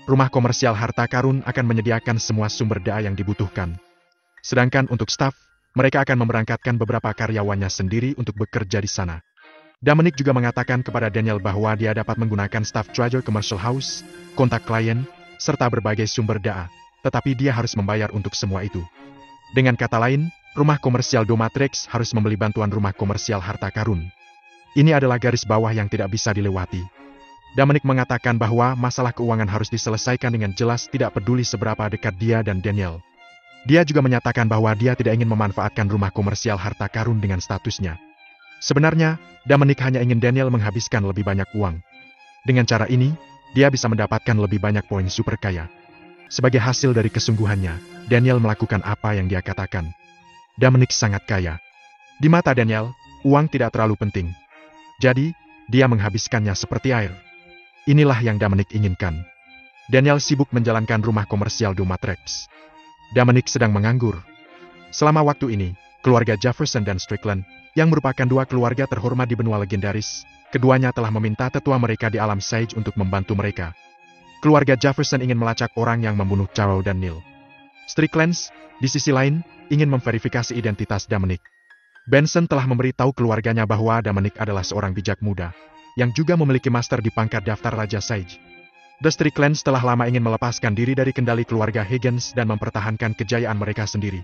A: Rumah komersial harta karun akan menyediakan semua sumber daya yang dibutuhkan. Sedangkan untuk staf, mereka akan memberangkatkan beberapa karyawannya sendiri untuk bekerja di sana. Dominic juga mengatakan kepada Daniel bahwa dia dapat menggunakan staf Treasure Commercial House, kontak klien, serta berbagai sumber daya, tetapi dia harus membayar untuk semua itu. Dengan kata lain, rumah komersial Domatrix harus membeli bantuan rumah komersial harta karun. Ini adalah garis bawah yang tidak bisa dilewati. Dominic mengatakan bahwa masalah keuangan harus diselesaikan dengan jelas, tidak peduli seberapa dekat dia dan Daniel. Dia juga menyatakan bahwa dia tidak ingin memanfaatkan rumah komersial harta karun dengan statusnya. Sebenarnya, Dominic hanya ingin Daniel menghabiskan lebih banyak uang. Dengan cara ini, dia bisa mendapatkan lebih banyak poin super kaya. Sebagai hasil dari kesungguhannya, Daniel melakukan apa yang dia katakan. Dominic sangat kaya. Di mata Daniel, uang tidak terlalu penting. Jadi, dia menghabiskannya seperti air. Inilah yang Dominic inginkan. Daniel sibuk menjalankan rumah komersial Domatrix. Dominic sedang menganggur. Selama waktu ini, keluarga Jefferson dan Strickland, yang merupakan dua keluarga terhormat di benua legendaris, keduanya telah meminta tetua mereka di alam Sage untuk membantu mereka. Keluarga Jefferson ingin melacak orang yang membunuh Charo dan Neil. Strickland, di sisi lain, ingin memverifikasi identitas Dominic. Benson telah memberitahu keluarganya bahwa Dominic adalah seorang bijak muda, yang juga memiliki master di pangkat daftar Raja Sage. The Stricklands telah lama ingin melepaskan diri dari kendali keluarga Higgins dan mempertahankan kejayaan mereka sendiri.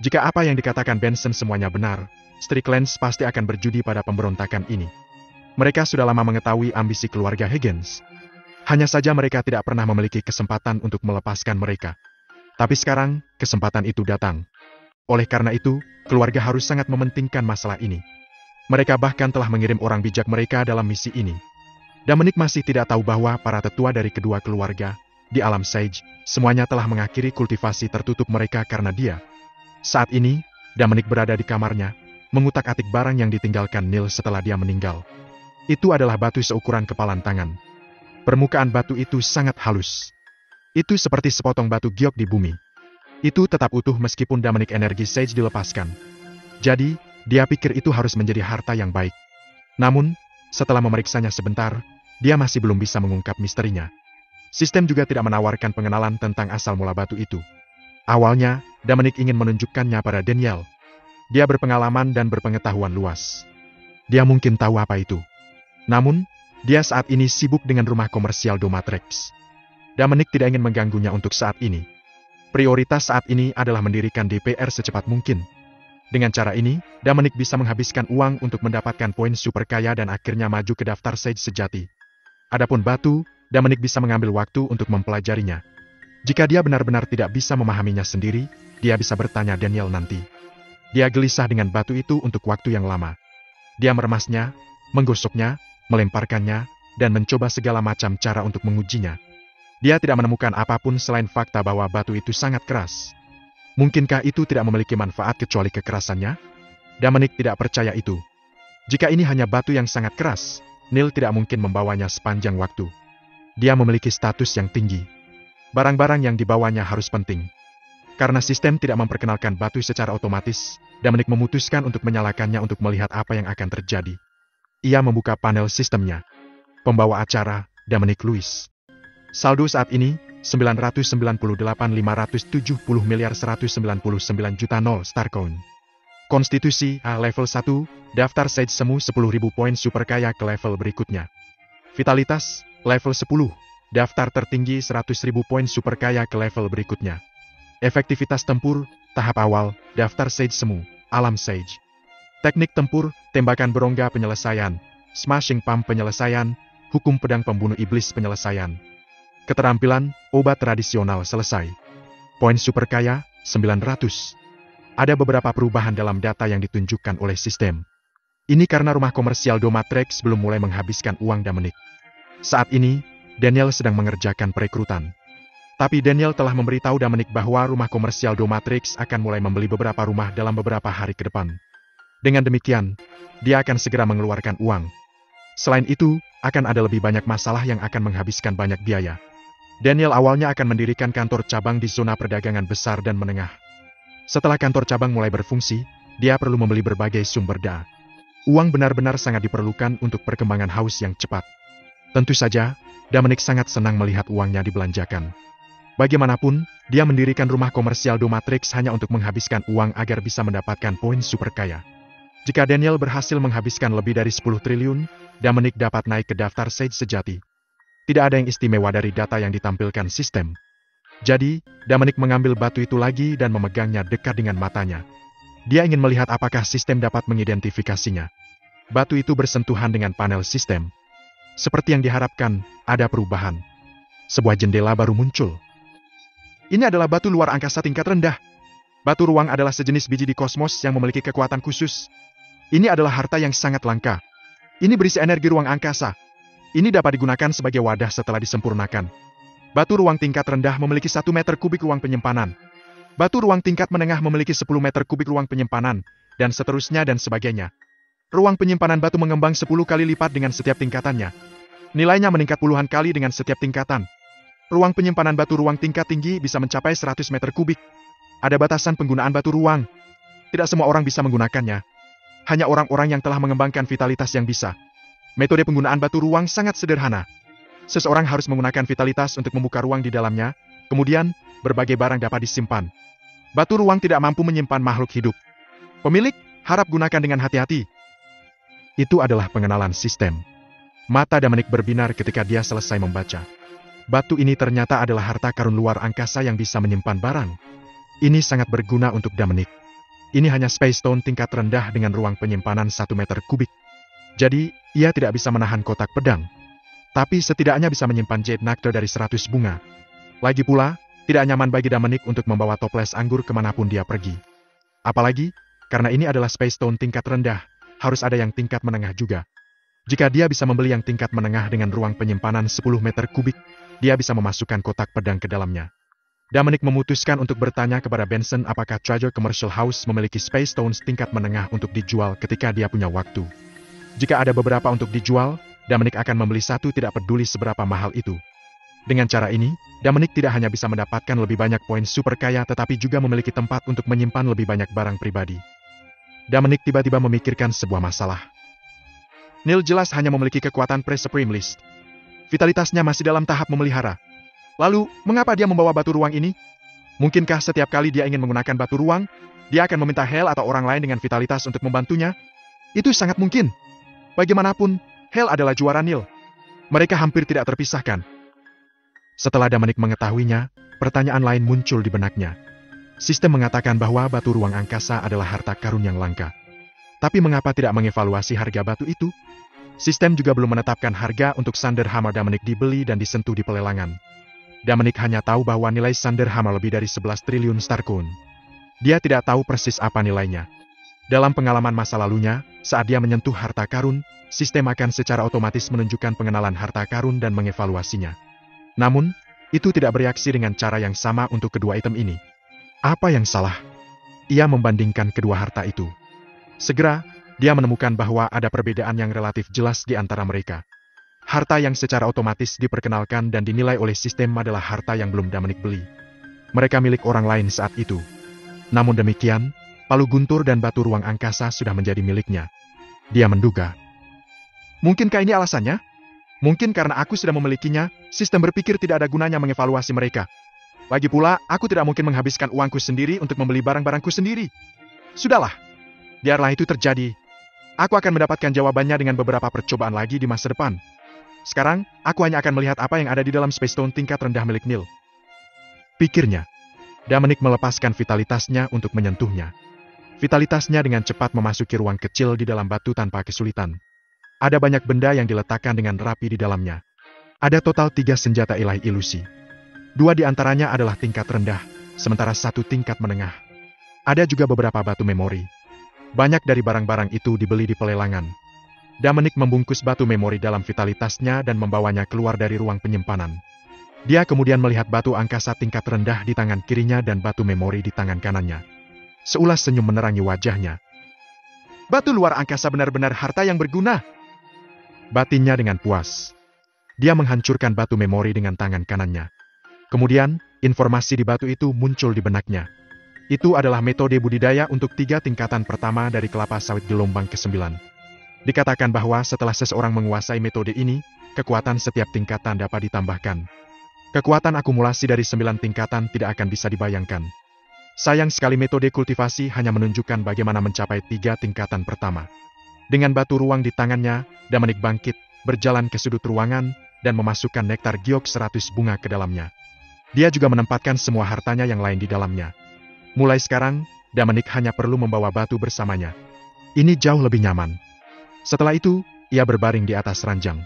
A: Jika apa yang dikatakan Benson semuanya benar, Stricklands pasti akan berjudi pada pemberontakan ini. Mereka sudah lama mengetahui ambisi keluarga Higgins. Hanya saja mereka tidak pernah memiliki kesempatan untuk melepaskan mereka. Tapi sekarang, kesempatan itu datang. Oleh karena itu, keluarga harus sangat mementingkan masalah ini. Mereka bahkan telah mengirim orang bijak mereka dalam misi ini. Dominic masih tidak tahu bahwa para tetua dari kedua keluarga, di alam Sage, semuanya telah mengakhiri kultivasi tertutup mereka karena dia. Saat ini, Dominic berada di kamarnya, mengutak-atik barang yang ditinggalkan Neil setelah dia meninggal. Itu adalah batu seukuran kepalan tangan. Permukaan batu itu sangat halus. Itu seperti sepotong batu giok di bumi. Itu tetap utuh meskipun Dominic energi Sage dilepaskan. Jadi, dia pikir itu harus menjadi harta yang baik. Namun, setelah memeriksanya sebentar, dia masih belum bisa mengungkap misterinya. Sistem juga tidak menawarkan pengenalan tentang asal mula batu itu. Awalnya, Dominic ingin menunjukkannya pada Daniel. Dia berpengalaman dan berpengetahuan luas. Dia mungkin tahu apa itu. Namun, dia saat ini sibuk dengan rumah komersial Domatrix. Dominic tidak ingin mengganggunya untuk saat ini. Prioritas saat ini adalah mendirikan DPR secepat mungkin. Dengan cara ini, Dominic bisa menghabiskan uang untuk mendapatkan poin super kaya dan akhirnya maju ke daftar Sage sejati. Adapun batu, Dominic bisa mengambil waktu untuk mempelajarinya. Jika dia benar-benar tidak bisa memahaminya sendiri, dia bisa bertanya Daniel nanti. Dia gelisah dengan batu itu untuk waktu yang lama. Dia meremasnya, menggosoknya, melemparkannya, dan mencoba segala macam cara untuk mengujinya. Dia tidak menemukan apapun selain fakta bahwa batu itu sangat keras. Mungkinkah itu tidak memiliki manfaat kecuali kekerasannya? Dominic tidak percaya itu. Jika ini hanya batu yang sangat keras, Neil tidak mungkin membawanya sepanjang waktu. Dia memiliki status yang tinggi. Barang-barang yang dibawanya harus penting. Karena sistem tidak memperkenalkan batu secara otomatis, Dominic memutuskan untuk menyalakannya untuk melihat apa yang akan terjadi. Ia membuka panel sistemnya. Pembawa acara, Dominic Lewis. Saldo saat ini, 998.570 miliar 199 juta 0 Starcoin. Konstitusi A level 1, daftar Sage semu 10.000 poin super kaya ke level berikutnya. Vitalitas, level 10, daftar tertinggi 100.000 poin super kaya ke level berikutnya. Efektivitas tempur, tahap awal, daftar Sage semu, alam Sage. Teknik tempur, tembakan berongga penyelesaian, smashing pump penyelesaian, hukum pedang pembunuh iblis penyelesaian. Keterampilan, obat tradisional selesai. Poin super kaya, 900. Ada beberapa perubahan dalam data yang ditunjukkan oleh sistem. Ini karena rumah komersial Domatrix belum mulai menghabiskan uang Dominic. Saat ini, Daniel sedang mengerjakan perekrutan. Tapi Daniel telah memberitahu Dominic bahwa rumah komersial Domatrix akan mulai membeli beberapa rumah dalam beberapa hari ke depan. Dengan demikian, dia akan segera mengeluarkan uang. Selain itu, akan ada lebih banyak masalah yang akan menghabiskan banyak biaya. Daniel awalnya akan mendirikan kantor cabang di zona perdagangan besar dan menengah. Setelah kantor cabang mulai berfungsi, dia perlu membeli berbagai sumber daya. Uang benar-benar sangat diperlukan untuk perkembangan haus yang cepat. Tentu saja, Dominic sangat senang melihat uangnya dibelanjakan. Bagaimanapun, dia mendirikan rumah komersial Domatrix hanya untuk menghabiskan uang agar bisa mendapatkan poin super kaya. Jika Daniel berhasil menghabiskan lebih dari 10 triliun, Dominic dapat naik ke daftar Sage sejati. Tidak ada yang istimewa dari data yang ditampilkan sistem. Jadi, Dominic mengambil batu itu lagi dan memegangnya dekat dengan matanya. Dia ingin melihat apakah sistem dapat mengidentifikasinya. Batu itu bersentuhan dengan panel sistem. Seperti yang diharapkan, ada perubahan. Sebuah jendela baru muncul. Ini adalah batu luar angkasa tingkat rendah. Batu ruang adalah sejenis biji di kosmos yang memiliki kekuatan khusus. Ini adalah harta yang sangat langka. Ini berisi energi ruang angkasa. Ini dapat digunakan sebagai wadah setelah disempurnakan. Batu ruang tingkat rendah memiliki 1 meter kubik ruang penyimpanan. Batu ruang tingkat menengah memiliki 10 meter kubik ruang penyimpanan, dan seterusnya dan sebagainya. Ruang penyimpanan batu mengembang 10 kali lipat dengan setiap tingkatannya. Nilainya meningkat puluhan kali dengan setiap tingkatan. Ruang penyimpanan batu ruang tingkat tinggi bisa mencapai 100 meter kubik. Ada batasan penggunaan batu ruang. Tidak semua orang bisa menggunakannya. Hanya orang-orang yang telah mengembangkan vitalitas yang bisa. Metode penggunaan batu ruang sangat sederhana. Seseorang harus menggunakan vitalitas untuk membuka ruang di dalamnya, kemudian berbagai barang dapat disimpan. Batu ruang tidak mampu menyimpan makhluk hidup. Pemilik, harap gunakan dengan hati-hati. Itu adalah pengenalan sistem. Mata Dominic berbinar ketika dia selesai membaca. Batu ini ternyata adalah harta karun luar angkasa yang bisa menyimpan barang. Ini sangat berguna untuk Dominic. Ini hanya Space Stone tingkat rendah dengan ruang penyimpanan 1 meter kubik. Jadi, ia tidak bisa menahan kotak pedang. Tapi setidaknya bisa menyimpan Jade Nectar dari 100 bunga. Lagi pula, tidak nyaman bagi Dominic untuk membawa toples anggur kemanapun dia pergi. Apalagi, karena ini adalah Space Stone tingkat rendah, harus ada yang tingkat menengah juga. Jika dia bisa membeli yang tingkat menengah dengan ruang penyimpanan 10 meter kubik, dia bisa memasukkan kotak pedang ke dalamnya. Dominic memutuskan untuk bertanya kepada Benson apakah Treasure Commercial House memiliki Space Stones tingkat menengah untuk dijual ketika dia punya waktu. Jika ada beberapa untuk dijual, Dominic akan membeli satu tidak peduli seberapa mahal itu. Dengan cara ini, Dominic tidak hanya bisa mendapatkan lebih banyak poin super kaya tetapi juga memiliki tempat untuk menyimpan lebih banyak barang pribadi. Dominic tiba-tiba memikirkan sebuah masalah. Neil jelas hanya memiliki kekuatan Pre-Supreme List. Vitalitasnya masih dalam tahap memelihara. Lalu, mengapa dia membawa batu ruang ini? Mungkinkah setiap kali dia ingin menggunakan batu ruang, dia akan meminta Hale atau orang lain dengan vitalitas untuk membantunya? Itu sangat mungkin. Bagaimanapun, Hale adalah juara Neil. Mereka hampir tidak terpisahkan. Setelah Dominic mengetahuinya, pertanyaan lain muncul di benaknya. Sistem mengatakan bahwa batu ruang angkasa adalah harta karun yang langka. Tapi mengapa tidak mengevaluasi harga batu itu? Sistem juga belum menetapkan harga untuk Thunder Hammer Dominic dibeli dan disentuh di pelelangan. Dominic hanya tahu bahwa nilai Thunder Hammer lebih dari 11 triliun Starcoin. Dia tidak tahu persis apa nilainya. Dalam pengalaman masa lalunya, saat dia menyentuh harta karun, sistem akan secara otomatis menunjukkan pengenalan harta karun dan mengevaluasinya. Namun, itu tidak bereaksi dengan cara yang sama untuk kedua item ini. Apa yang salah? Ia membandingkan kedua harta itu. Segera, dia menemukan bahwa ada perbedaan yang relatif jelas di antara mereka. Harta yang secara otomatis diperkenalkan dan dinilai oleh sistem adalah harta yang belum Dominic beli. Mereka milik orang lain saat itu. Namun demikian, palu guntur dan batu ruang angkasa sudah menjadi miliknya. Dia menduga. Mungkinkah ini alasannya? Mungkin karena aku sudah memilikinya, sistem berpikir tidak ada gunanya mengevaluasi mereka. Lagi pula, aku tidak mungkin menghabiskan uangku sendiri untuk membeli barang-barangku sendiri. Sudahlah. Biarlah itu terjadi. Aku akan mendapatkan jawabannya dengan beberapa percobaan lagi di masa depan. Sekarang, aku hanya akan melihat apa yang ada di dalam Space Stone tingkat rendah milik Neil. Pikirnya. Dominic melepaskan vitalitasnya untuk menyentuhnya. Vitalitasnya dengan cepat memasuki ruang kecil di dalam batu tanpa kesulitan. Ada banyak benda yang diletakkan dengan rapi di dalamnya. Ada total 3 senjata ilahi ilusi. 2 di antaranya adalah tingkat rendah, sementara 1 tingkat menengah. Ada juga beberapa batu memori. Banyak dari barang-barang itu dibeli di pelelangan. Dominic membungkus batu memori dalam vitalitasnya dan membawanya keluar dari ruang penyimpanan. Dia kemudian melihat batu angkasa tingkat rendah di tangan kirinya dan batu memori di tangan kanannya. Seulas senyum menerangi wajahnya. Batu luar angkasa benar-benar harta yang berguna. Batinnya dengan puas. Dia menghancurkan batu memori dengan tangan kanannya. Kemudian, informasi di batu itu muncul di benaknya. Itu adalah metode budidaya untuk 3 tingkatan pertama dari kelapa sawit gelombang ke-9. Dikatakan bahwa setelah seseorang menguasai metode ini, kekuatan setiap tingkatan dapat ditambahkan. Kekuatan akumulasi dari 9 tingkatan tidak akan bisa dibayangkan. Sayang sekali metode kultivasi hanya menunjukkan bagaimana mencapai 3 tingkatan pertama. Dengan batu ruang di tangannya, Dominic bangkit, berjalan ke sudut ruangan, dan memasukkan nektar giok 100 bunga ke dalamnya. Dia juga menempatkan semua hartanya yang lain di dalamnya. Mulai sekarang, Dominic hanya perlu membawa batu bersamanya. Ini jauh lebih nyaman. Setelah itu, ia berbaring di atas ranjang.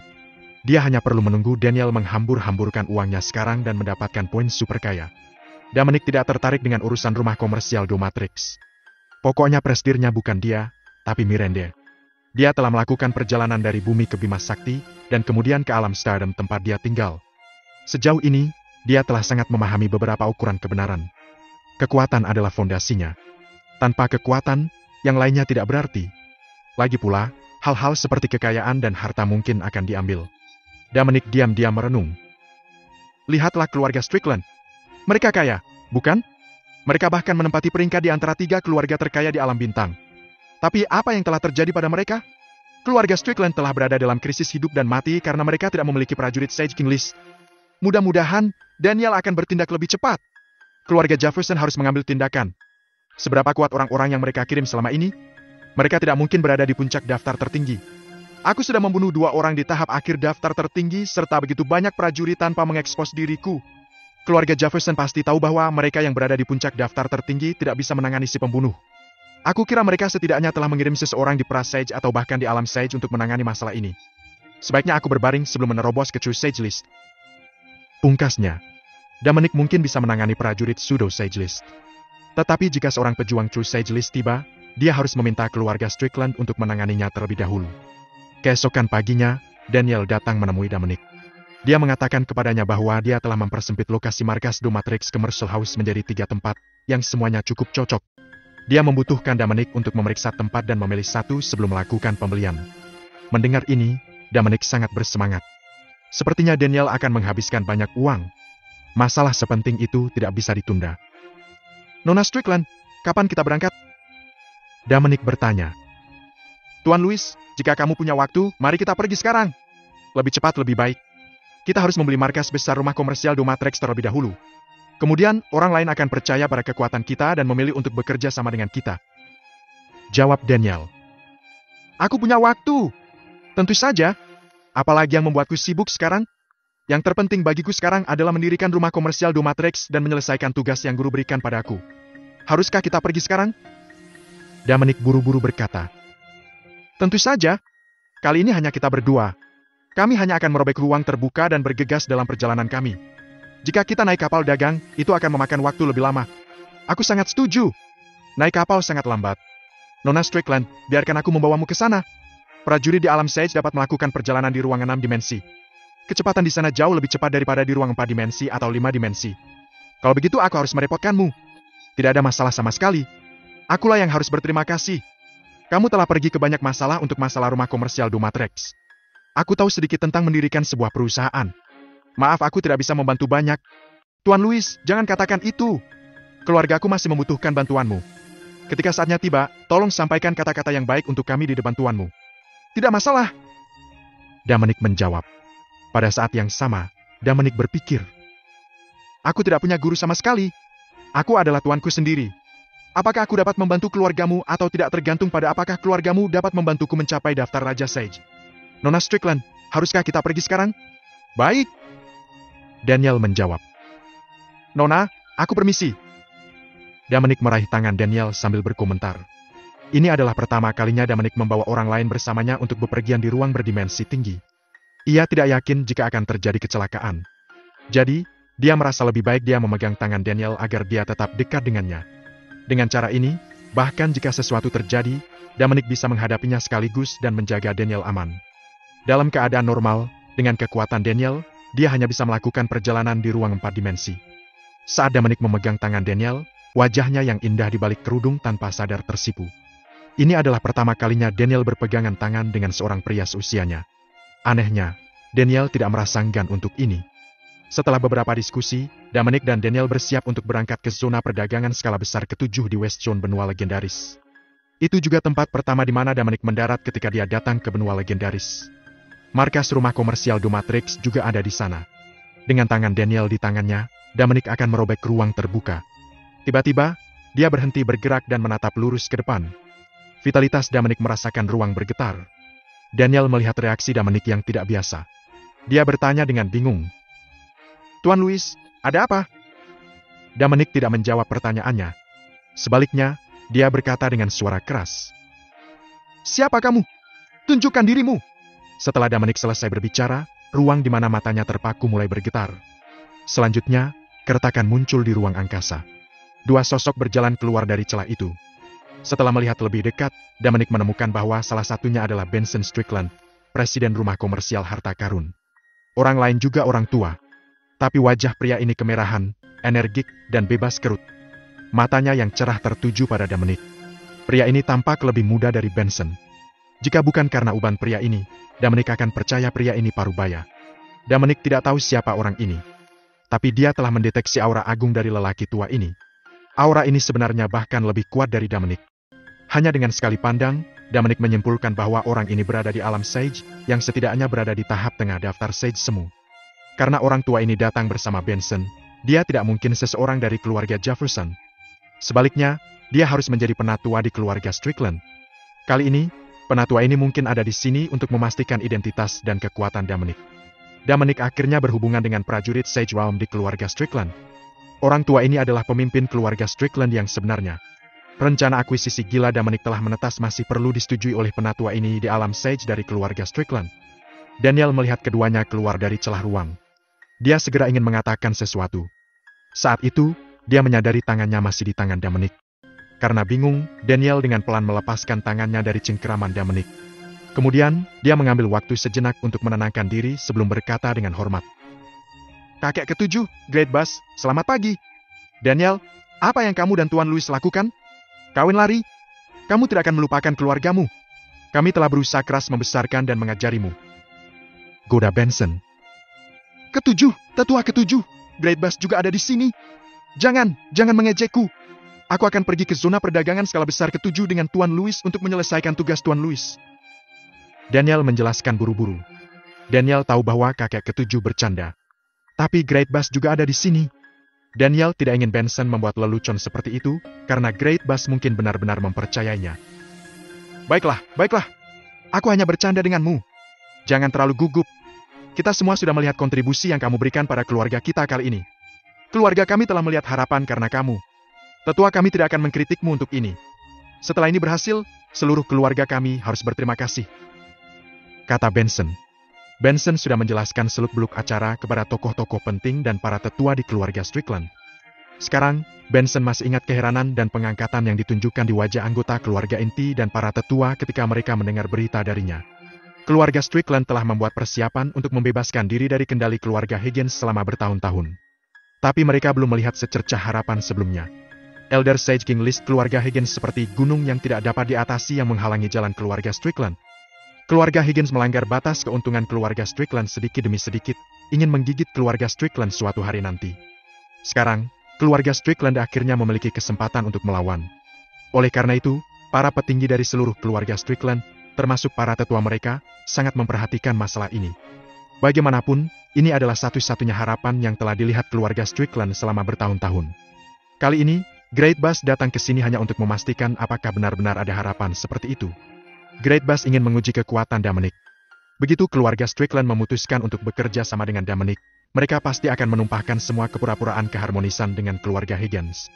A: Dia hanya perlu menunggu Daniel menghambur-hamburkan uangnya sekarang dan mendapatkan poin super kaya. Dominic tidak tertarik dengan urusan rumah komersial Domatrix. Pokoknya presidennya bukan dia, tapi Miranda. Dia telah melakukan perjalanan dari bumi ke Bima Sakti, dan kemudian ke alam Stardom tempat dia tinggal. Sejauh ini, dia telah sangat memahami beberapa ukuran kebenaran. Kekuatan adalah fondasinya. Tanpa kekuatan, yang lainnya tidak berarti. Lagi pula, hal-hal seperti kekayaan dan harta mungkin akan diambil. Dominic diam-diam merenung. Lihatlah keluarga Strickland. Mereka kaya, bukan? Mereka bahkan menempati peringkat di antara 3 keluarga terkaya di alam bintang. Tapi apa yang telah terjadi pada mereka? Keluarga Strickland telah berada dalam krisis hidup dan mati karena mereka tidak memiliki prajurit Sage King List. Mudah-mudahan, Daniel akan bertindak lebih cepat. Keluarga Jefferson harus mengambil tindakan. Seberapa kuat orang-orang yang mereka kirim selama ini? Mereka tidak mungkin berada di puncak daftar tertinggi. Aku sudah membunuh 2 orang di tahap akhir daftar tertinggi serta begitu banyak prajurit tanpa mengekspos diriku. Keluarga Jefferson pasti tahu bahwa mereka yang berada di puncak daftar tertinggi tidak bisa menangani si pembunuh. Aku kira mereka setidaknya telah mengirim seseorang di Pra-Sage atau bahkan di alam Sage untuk menangani masalah ini. Sebaiknya aku berbaring sebelum menerobos ke True Sage List. Pungkasnya, Dominic mungkin bisa menangani prajurit Pseudo Sage List. Tetapi jika seorang pejuang True Sage List tiba, dia harus meminta keluarga Strickland untuk menanganinya terlebih dahulu. Keesokan paginya, Daniel datang menemui Dominic. Dia mengatakan kepadanya bahwa dia telah mempersempit lokasi markas Domatrix Commercial House menjadi 3 tempat, yang semuanya cukup cocok. Dia membutuhkan Dominic untuk memeriksa tempat dan memilih satu sebelum melakukan pembelian. Mendengar ini, Dominic sangat bersemangat. Sepertinya Daniel akan menghabiskan banyak uang. Masalah sepenting itu tidak bisa ditunda. Nona Strickland, kapan kita berangkat? Dominic bertanya. Tuan Louis, jika kamu punya waktu, mari kita pergi sekarang. Lebih cepat lebih baik. Kita harus membeli markas besar rumah komersial Domatrix terlebih dahulu. Kemudian, orang lain akan percaya pada kekuatan kita dan memilih untuk bekerja sama dengan kita. Jawab Daniel. Aku punya waktu. Tentu saja. Apalagi yang membuatku sibuk sekarang? Yang terpenting bagiku sekarang adalah mendirikan rumah komersial Domatrix dan menyelesaikan tugas yang guru berikan padaku. Haruskah kita pergi sekarang? Dominic buru-buru berkata. Tentu saja. Kali ini hanya kita berdua. Kami hanya akan merobek ruang terbuka dan bergegas dalam perjalanan kami. Jika kita naik kapal dagang, itu akan memakan waktu lebih lama. Aku sangat setuju. Naik kapal sangat lambat. Nona Strickland, biarkan aku membawamu ke sana. Prajurit di alam Sage dapat melakukan perjalanan di ruang 6 dimensi. Kecepatan di sana jauh lebih cepat daripada di ruang 4 dimensi atau 5 dimensi. Kalau begitu aku harus merepotkanmu. Tidak ada masalah sama sekali. Akulah yang harus berterima kasih. Kamu telah pergi ke banyak masalah untuk masalah rumah komersial Domatrix. Aku tahu sedikit tentang mendirikan sebuah perusahaan. Maaf aku tidak bisa membantu banyak. Tuan Louis, jangan katakan itu. Keluargaku masih membutuhkan bantuanmu. Ketika saatnya tiba, tolong sampaikan kata-kata yang baik untuk kami di depan tuanmu. Tidak masalah. Dominic menjawab. Pada saat yang sama, Dominic berpikir. Aku tidak punya guru sama sekali. Aku adalah tuanku sendiri. Apakah aku dapat membantu keluargamu atau tidak tergantung pada apakah keluargamu dapat membantuku mencapai daftar Raja Sage. Nona Strickland, haruskah kita pergi sekarang? Baik. Daniel menjawab. Nona, aku permisi. Dominic meraih tangan Daniel sambil berkomentar. Ini adalah pertama kalinya Dominic membawa orang lain bersamanya untuk bepergian di ruang berdimensi tinggi. Ia tidak yakin jika akan terjadi kecelakaan. Jadi, dia merasa lebih baik dia memegang tangan Daniel agar dia tetap dekat dengannya. Dengan cara ini, bahkan jika sesuatu terjadi, Dominic bisa menghadapinya sekaligus dan menjaga Daniel aman. Dalam keadaan normal, dengan kekuatan Daniel, dia hanya bisa melakukan perjalanan di ruang 4 dimensi. Saat Dominic memegang tangan Daniel, wajahnya yang indah di balik kerudung tanpa sadar tersipu. Ini adalah pertama kalinya Daniel berpegangan tangan dengan seorang pria seusianya. Anehnya, Daniel tidak merasa enggan untuk ini. Setelah beberapa diskusi, Dominic dan Daniel bersiap untuk berangkat ke zona perdagangan skala besar ke-7 di West Zone benua legendaris. Itu juga tempat pertama di mana Dominic mendarat ketika dia datang ke benua legendaris. Markas rumah komersial Domatrix juga ada di sana. Dengan tangan Daniel di tangannya, Dominic akan merobek ruang terbuka. Tiba-tiba, dia berhenti bergerak dan menatap lurus ke depan. Vitalitas Dominic merasakan ruang bergetar. Daniel melihat reaksi Dominic yang tidak biasa. Dia bertanya dengan bingung. Tuan Louis, ada apa? Dominic tidak menjawab pertanyaannya. Sebaliknya, dia berkata dengan suara keras. Siapa kamu? Tunjukkan dirimu. Setelah Dominic selesai berbicara, ruang di mana matanya terpaku mulai bergetar. Selanjutnya, keretakan muncul di ruang angkasa. Dua sosok berjalan keluar dari celah itu. Setelah melihat lebih dekat, Dominic menemukan bahwa salah satunya adalah Benson Strickland, presiden rumah komersial harta karun. Orang lain juga orang tua. Tapi wajah pria ini kemerahan, energik, dan bebas kerut. Matanya yang cerah tertuju pada Dominic. Pria ini tampak lebih muda dari Benson. Jika bukan karena uban pria ini, Dominic akan percaya pria ini parubaya. Dominic tidak tahu siapa orang ini. Tapi dia telah mendeteksi aura agung dari lelaki tua ini. Aura ini sebenarnya bahkan lebih kuat dari Dominic. Hanya dengan sekali pandang, Dominic menyimpulkan bahwa orang ini berada di alam Sage, yang setidaknya berada di tahap tengah daftar Sage semu. Karena orang tua ini datang bersama Benson, dia tidak mungkin seseorang dari keluarga Jefferson. Sebaliknya, dia harus menjadi penatua di keluarga Strickland. Kali ini, penatua ini mungkin ada di sini untuk memastikan identitas dan kekuatan Dominic. Dominic akhirnya berhubungan dengan prajurit Sage Realm di keluarga Strickland. Orang tua ini adalah pemimpin keluarga Strickland yang sebenarnya. Rencana akuisisi gila Dominic telah menetas masih perlu disetujui oleh penatua ini di alam Sage dari keluarga Strickland. Daniel melihat keduanya keluar dari celah ruang. Dia segera ingin mengatakan sesuatu. Saat itu, dia menyadari tangannya masih di tangan Dominic. Karena bingung, Daniel dengan pelan melepaskan tangannya dari cengkeraman Dominic. Kemudian, dia mengambil waktu sejenak untuk menenangkan diri sebelum berkata dengan hormat. Kakek ketujuh, Great Bass, selamat pagi. Daniel, apa yang kamu dan Tuan Louis lakukan? Kawin lari? Kamu tidak akan melupakan keluargamu. Kami telah berusaha keras membesarkan dan mengajarimu. Goda Benson. Ketujuh, tetua ketujuh, Great Bass juga ada di sini. Jangan mengejekku. Aku akan pergi ke zona perdagangan skala besar ketujuh dengan Tuan Louis untuk menyelesaikan tugas Tuan Louis. Daniel menjelaskan buru-buru. Daniel tahu bahwa kakek ketujuh bercanda. Tapi Great Bass juga ada di sini. Daniel tidak ingin Benson membuat lelucon seperti itu, karena Great Bass mungkin benar-benar mempercayainya. Baiklah. Aku hanya bercanda denganmu. Jangan terlalu gugup. Kita semua sudah melihat kontribusi yang kamu berikan pada keluarga kita kali ini. Keluarga kami telah melihat harapan karena kamu. Tetua kami tidak akan mengkritikmu untuk ini. Setelah ini berhasil, seluruh keluarga kami harus berterima kasih. Kata Benson. Benson sudah menjelaskan seluk-beluk acara kepada tokoh-tokoh penting dan para tetua di keluarga Strickland. Sekarang, Benson masih ingat keheranan dan pengangkatan yang ditunjukkan di wajah anggota keluarga inti dan para tetua ketika mereka mendengar berita darinya. Keluarga Strickland telah membuat persiapan untuk membebaskan diri dari kendali keluarga Higgins selama bertahun-tahun. Tapi mereka belum melihat secercah harapan sebelumnya. Elder Sage King List keluarga Higgins seperti gunung yang tidak dapat diatasi yang menghalangi jalan keluarga Strickland. Keluarga Higgins melanggar batas keuntungan keluarga Strickland sedikit demi sedikit, ingin menggigit keluarga Strickland suatu hari nanti. Sekarang, keluarga Strickland akhirnya memiliki kesempatan untuk melawan. Oleh karena itu, para petinggi dari seluruh keluarga Strickland, termasuk para tetua mereka, sangat memperhatikan masalah ini. Bagaimanapun, ini adalah satu-satunya harapan yang telah dilihat keluarga Strickland selama bertahun-tahun. Kali ini, Great Bass datang ke sini hanya untuk memastikan apakah benar-benar ada harapan seperti itu. Great Bass ingin menguji kekuatan Dominic. Begitu keluarga Strickland memutuskan untuk bekerja sama dengan Dominic, mereka pasti akan menumpahkan semua kepura-puraan keharmonisan dengan keluarga Higgins.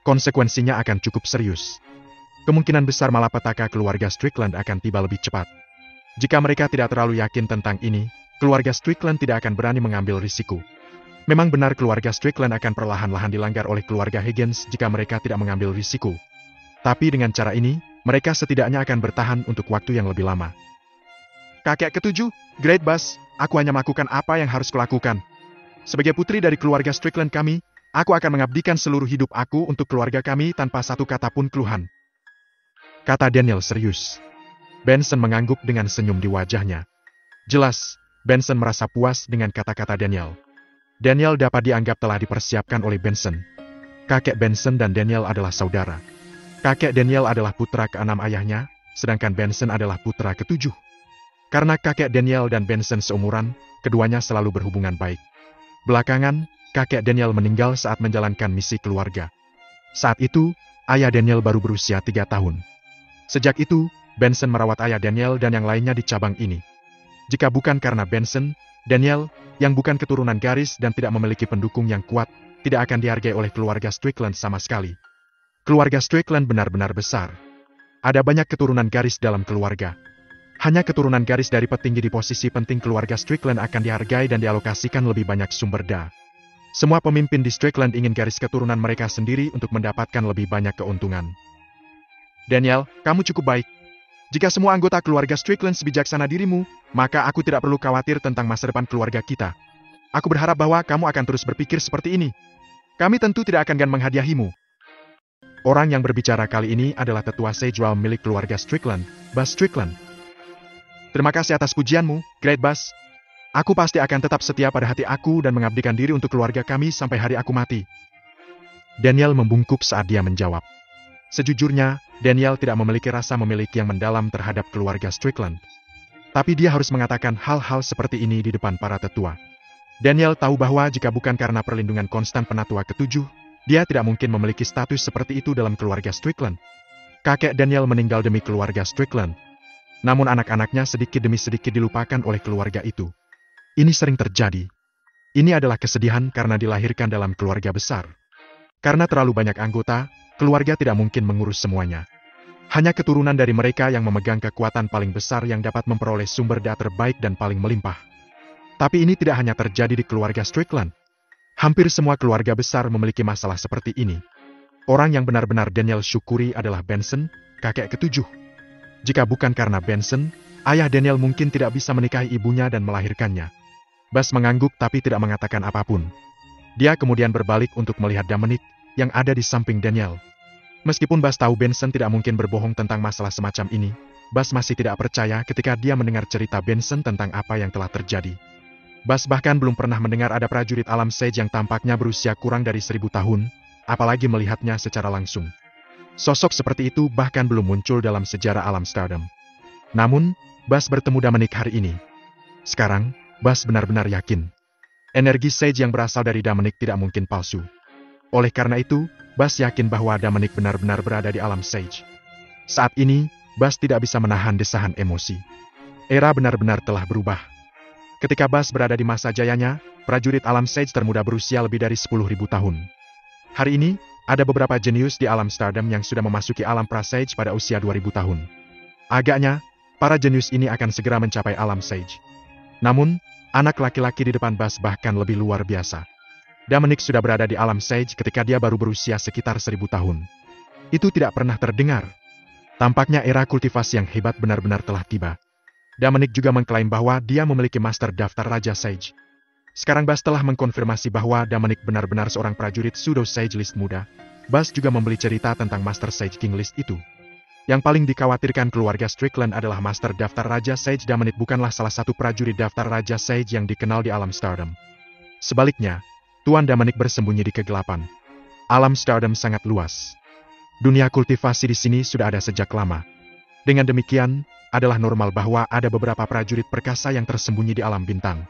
A: Konsekuensinya akan cukup serius. Kemungkinan besar malapetaka keluarga Strickland akan tiba lebih cepat. Jika mereka tidak terlalu yakin tentang ini, keluarga Strickland tidak akan berani mengambil risiko. Memang benar keluarga Strickland akan perlahan-lahan dilanggar oleh keluarga Higgins jika mereka tidak mengambil risiko. Tapi dengan cara ini, mereka setidaknya akan bertahan untuk waktu yang lebih lama. Kakek ketujuh, Great Bass, aku hanya melakukan apa yang harus kulakukan. Sebagai putri dari keluarga Strickland kami, aku akan mengabdikan seluruh hidup aku untuk keluarga kami tanpa satu kata pun keluhan. Kata Daniel serius. Benson mengangguk dengan senyum di wajahnya. Jelas, Benson merasa puas dengan kata-kata Daniel. Daniel dapat dianggap telah dipersiapkan oleh Benson. Kakek Benson dan Daniel adalah saudara. Kakek Daniel adalah putra keenam ayahnya, sedangkan Benson adalah putra ketujuh. Karena kakek Daniel dan Benson seumuran, keduanya selalu berhubungan baik. Belakangan, kakek Daniel meninggal saat menjalankan misi keluarga. Saat itu, ayah Daniel baru berusia 3 tahun. Sejak itu, Benson merawat ayah Daniel dan yang lainnya di cabang ini. Jika bukan karena Benson, Daniel, yang bukan keturunan garis dan tidak memiliki pendukung yang kuat, tidak akan dihargai oleh keluarga Strickland sama sekali. Keluarga Strickland benar-benar besar. Ada banyak keturunan garis dalam keluarga. Hanya keturunan garis dari petinggi di posisi penting keluarga Strickland akan dihargai dan dialokasikan lebih banyak sumber daya. Semua pemimpin di Strickland ingin garis keturunan mereka sendiri untuk mendapatkan lebih banyak keuntungan. Daniel, kamu cukup baik. Jika semua anggota keluarga Strickland sebijaksana dirimu, maka aku tidak perlu khawatir tentang masa depan keluarga kita. Aku berharap bahwa kamu akan terus berpikir seperti ini. Kami tentu tidak akan menghadiahimu. Orang yang berbicara kali ini adalah tetua Sejwal milik keluarga Strickland, Bas Strickland. Terima kasih atas pujianmu, Great Bas. Aku pasti akan tetap setia pada hati aku dan mengabdikan diri untuk keluarga kami sampai hari aku mati. Daniel membungkuk saat dia menjawab. Sejujurnya, Daniel tidak memiliki rasa memiliki yang mendalam terhadap keluarga Strickland. Tapi dia harus mengatakan hal-hal seperti ini di depan para tetua. Daniel tahu bahwa jika bukan karena perlindungan konstan penatua ketujuh, dia tidak mungkin memiliki status seperti itu dalam keluarga Strickland. Kakek Daniel meninggal demi keluarga Strickland. Namun anak-anaknya sedikit demi sedikit dilupakan oleh keluarga itu. Ini sering terjadi. Ini adalah kesedihan karena dilahirkan dalam keluarga besar. Karena terlalu banyak anggota, keluarga tidak mungkin mengurus semuanya. Hanya keturunan dari mereka yang memegang kekuatan paling besar yang dapat memperoleh sumber daya terbaik dan paling melimpah. Tapi ini tidak hanya terjadi di keluarga Strickland. Hampir semua keluarga besar memiliki masalah seperti ini. Orang yang benar-benar Daniel syukuri adalah Benson, kakek ketujuh. Jika bukan karena Benson, ayah Daniel mungkin tidak bisa menikahi ibunya dan melahirkannya. Bas mengangguk tapi tidak mengatakan apapun. Dia kemudian berbalik untuk melihat Dominic, yang ada di samping Daniel. Meskipun Bas tahu Benson tidak mungkin berbohong tentang masalah semacam ini, Bas masih tidak percaya ketika dia mendengar cerita Benson tentang apa yang telah terjadi. Bas bahkan belum pernah mendengar ada prajurit alam Sage yang tampaknya berusia kurang dari 1000 tahun, apalagi melihatnya secara langsung. Sosok seperti itu bahkan belum muncul dalam sejarah alam Stardom. Namun, Bas bertemu Dominic hari ini. Sekarang, Bas benar-benar yakin. Energi Sage yang berasal dari Dominic tidak mungkin palsu. Oleh karena itu, Bas yakin bahwa Dominic benar-benar berada di alam Sage. Saat ini, Bas tidak bisa menahan desahan emosi. Era benar-benar telah berubah. Ketika Bas berada di masa jayanya, prajurit alam Sage termuda berusia lebih dari 10.000 tahun. Hari ini, ada beberapa jenius di alam Stardom yang sudah memasuki alam pra-Sage pada usia 2000 tahun. Agaknya, para jenius ini akan segera mencapai alam Sage. Namun, anak laki-laki di depan Bas bahkan lebih luar biasa. Dominic sudah berada di alam Sage ketika dia baru berusia sekitar 1000 tahun. Itu tidak pernah terdengar. Tampaknya era kultivasi yang hebat benar-benar telah tiba. Dominic juga mengklaim bahwa dia memiliki master daftar Raja Sage. Sekarang Bas telah mengkonfirmasi bahwa Dominic benar-benar seorang prajurit pseudo Sage List muda. Bas juga membeli cerita tentang Master Sage King List itu. Yang paling dikhawatirkan keluarga Strickland adalah master daftar Raja Sage. Dominic bukanlah salah satu prajurit daftar Raja Sage yang dikenal di alam Stardom. Sebaliknya, Tuan Dominic bersembunyi di kegelapan. Alam Stardom sangat luas. Dunia kultivasi di sini sudah ada sejak lama. Dengan demikian, adalah normal bahwa ada beberapa prajurit perkasa yang tersembunyi di alam bintang.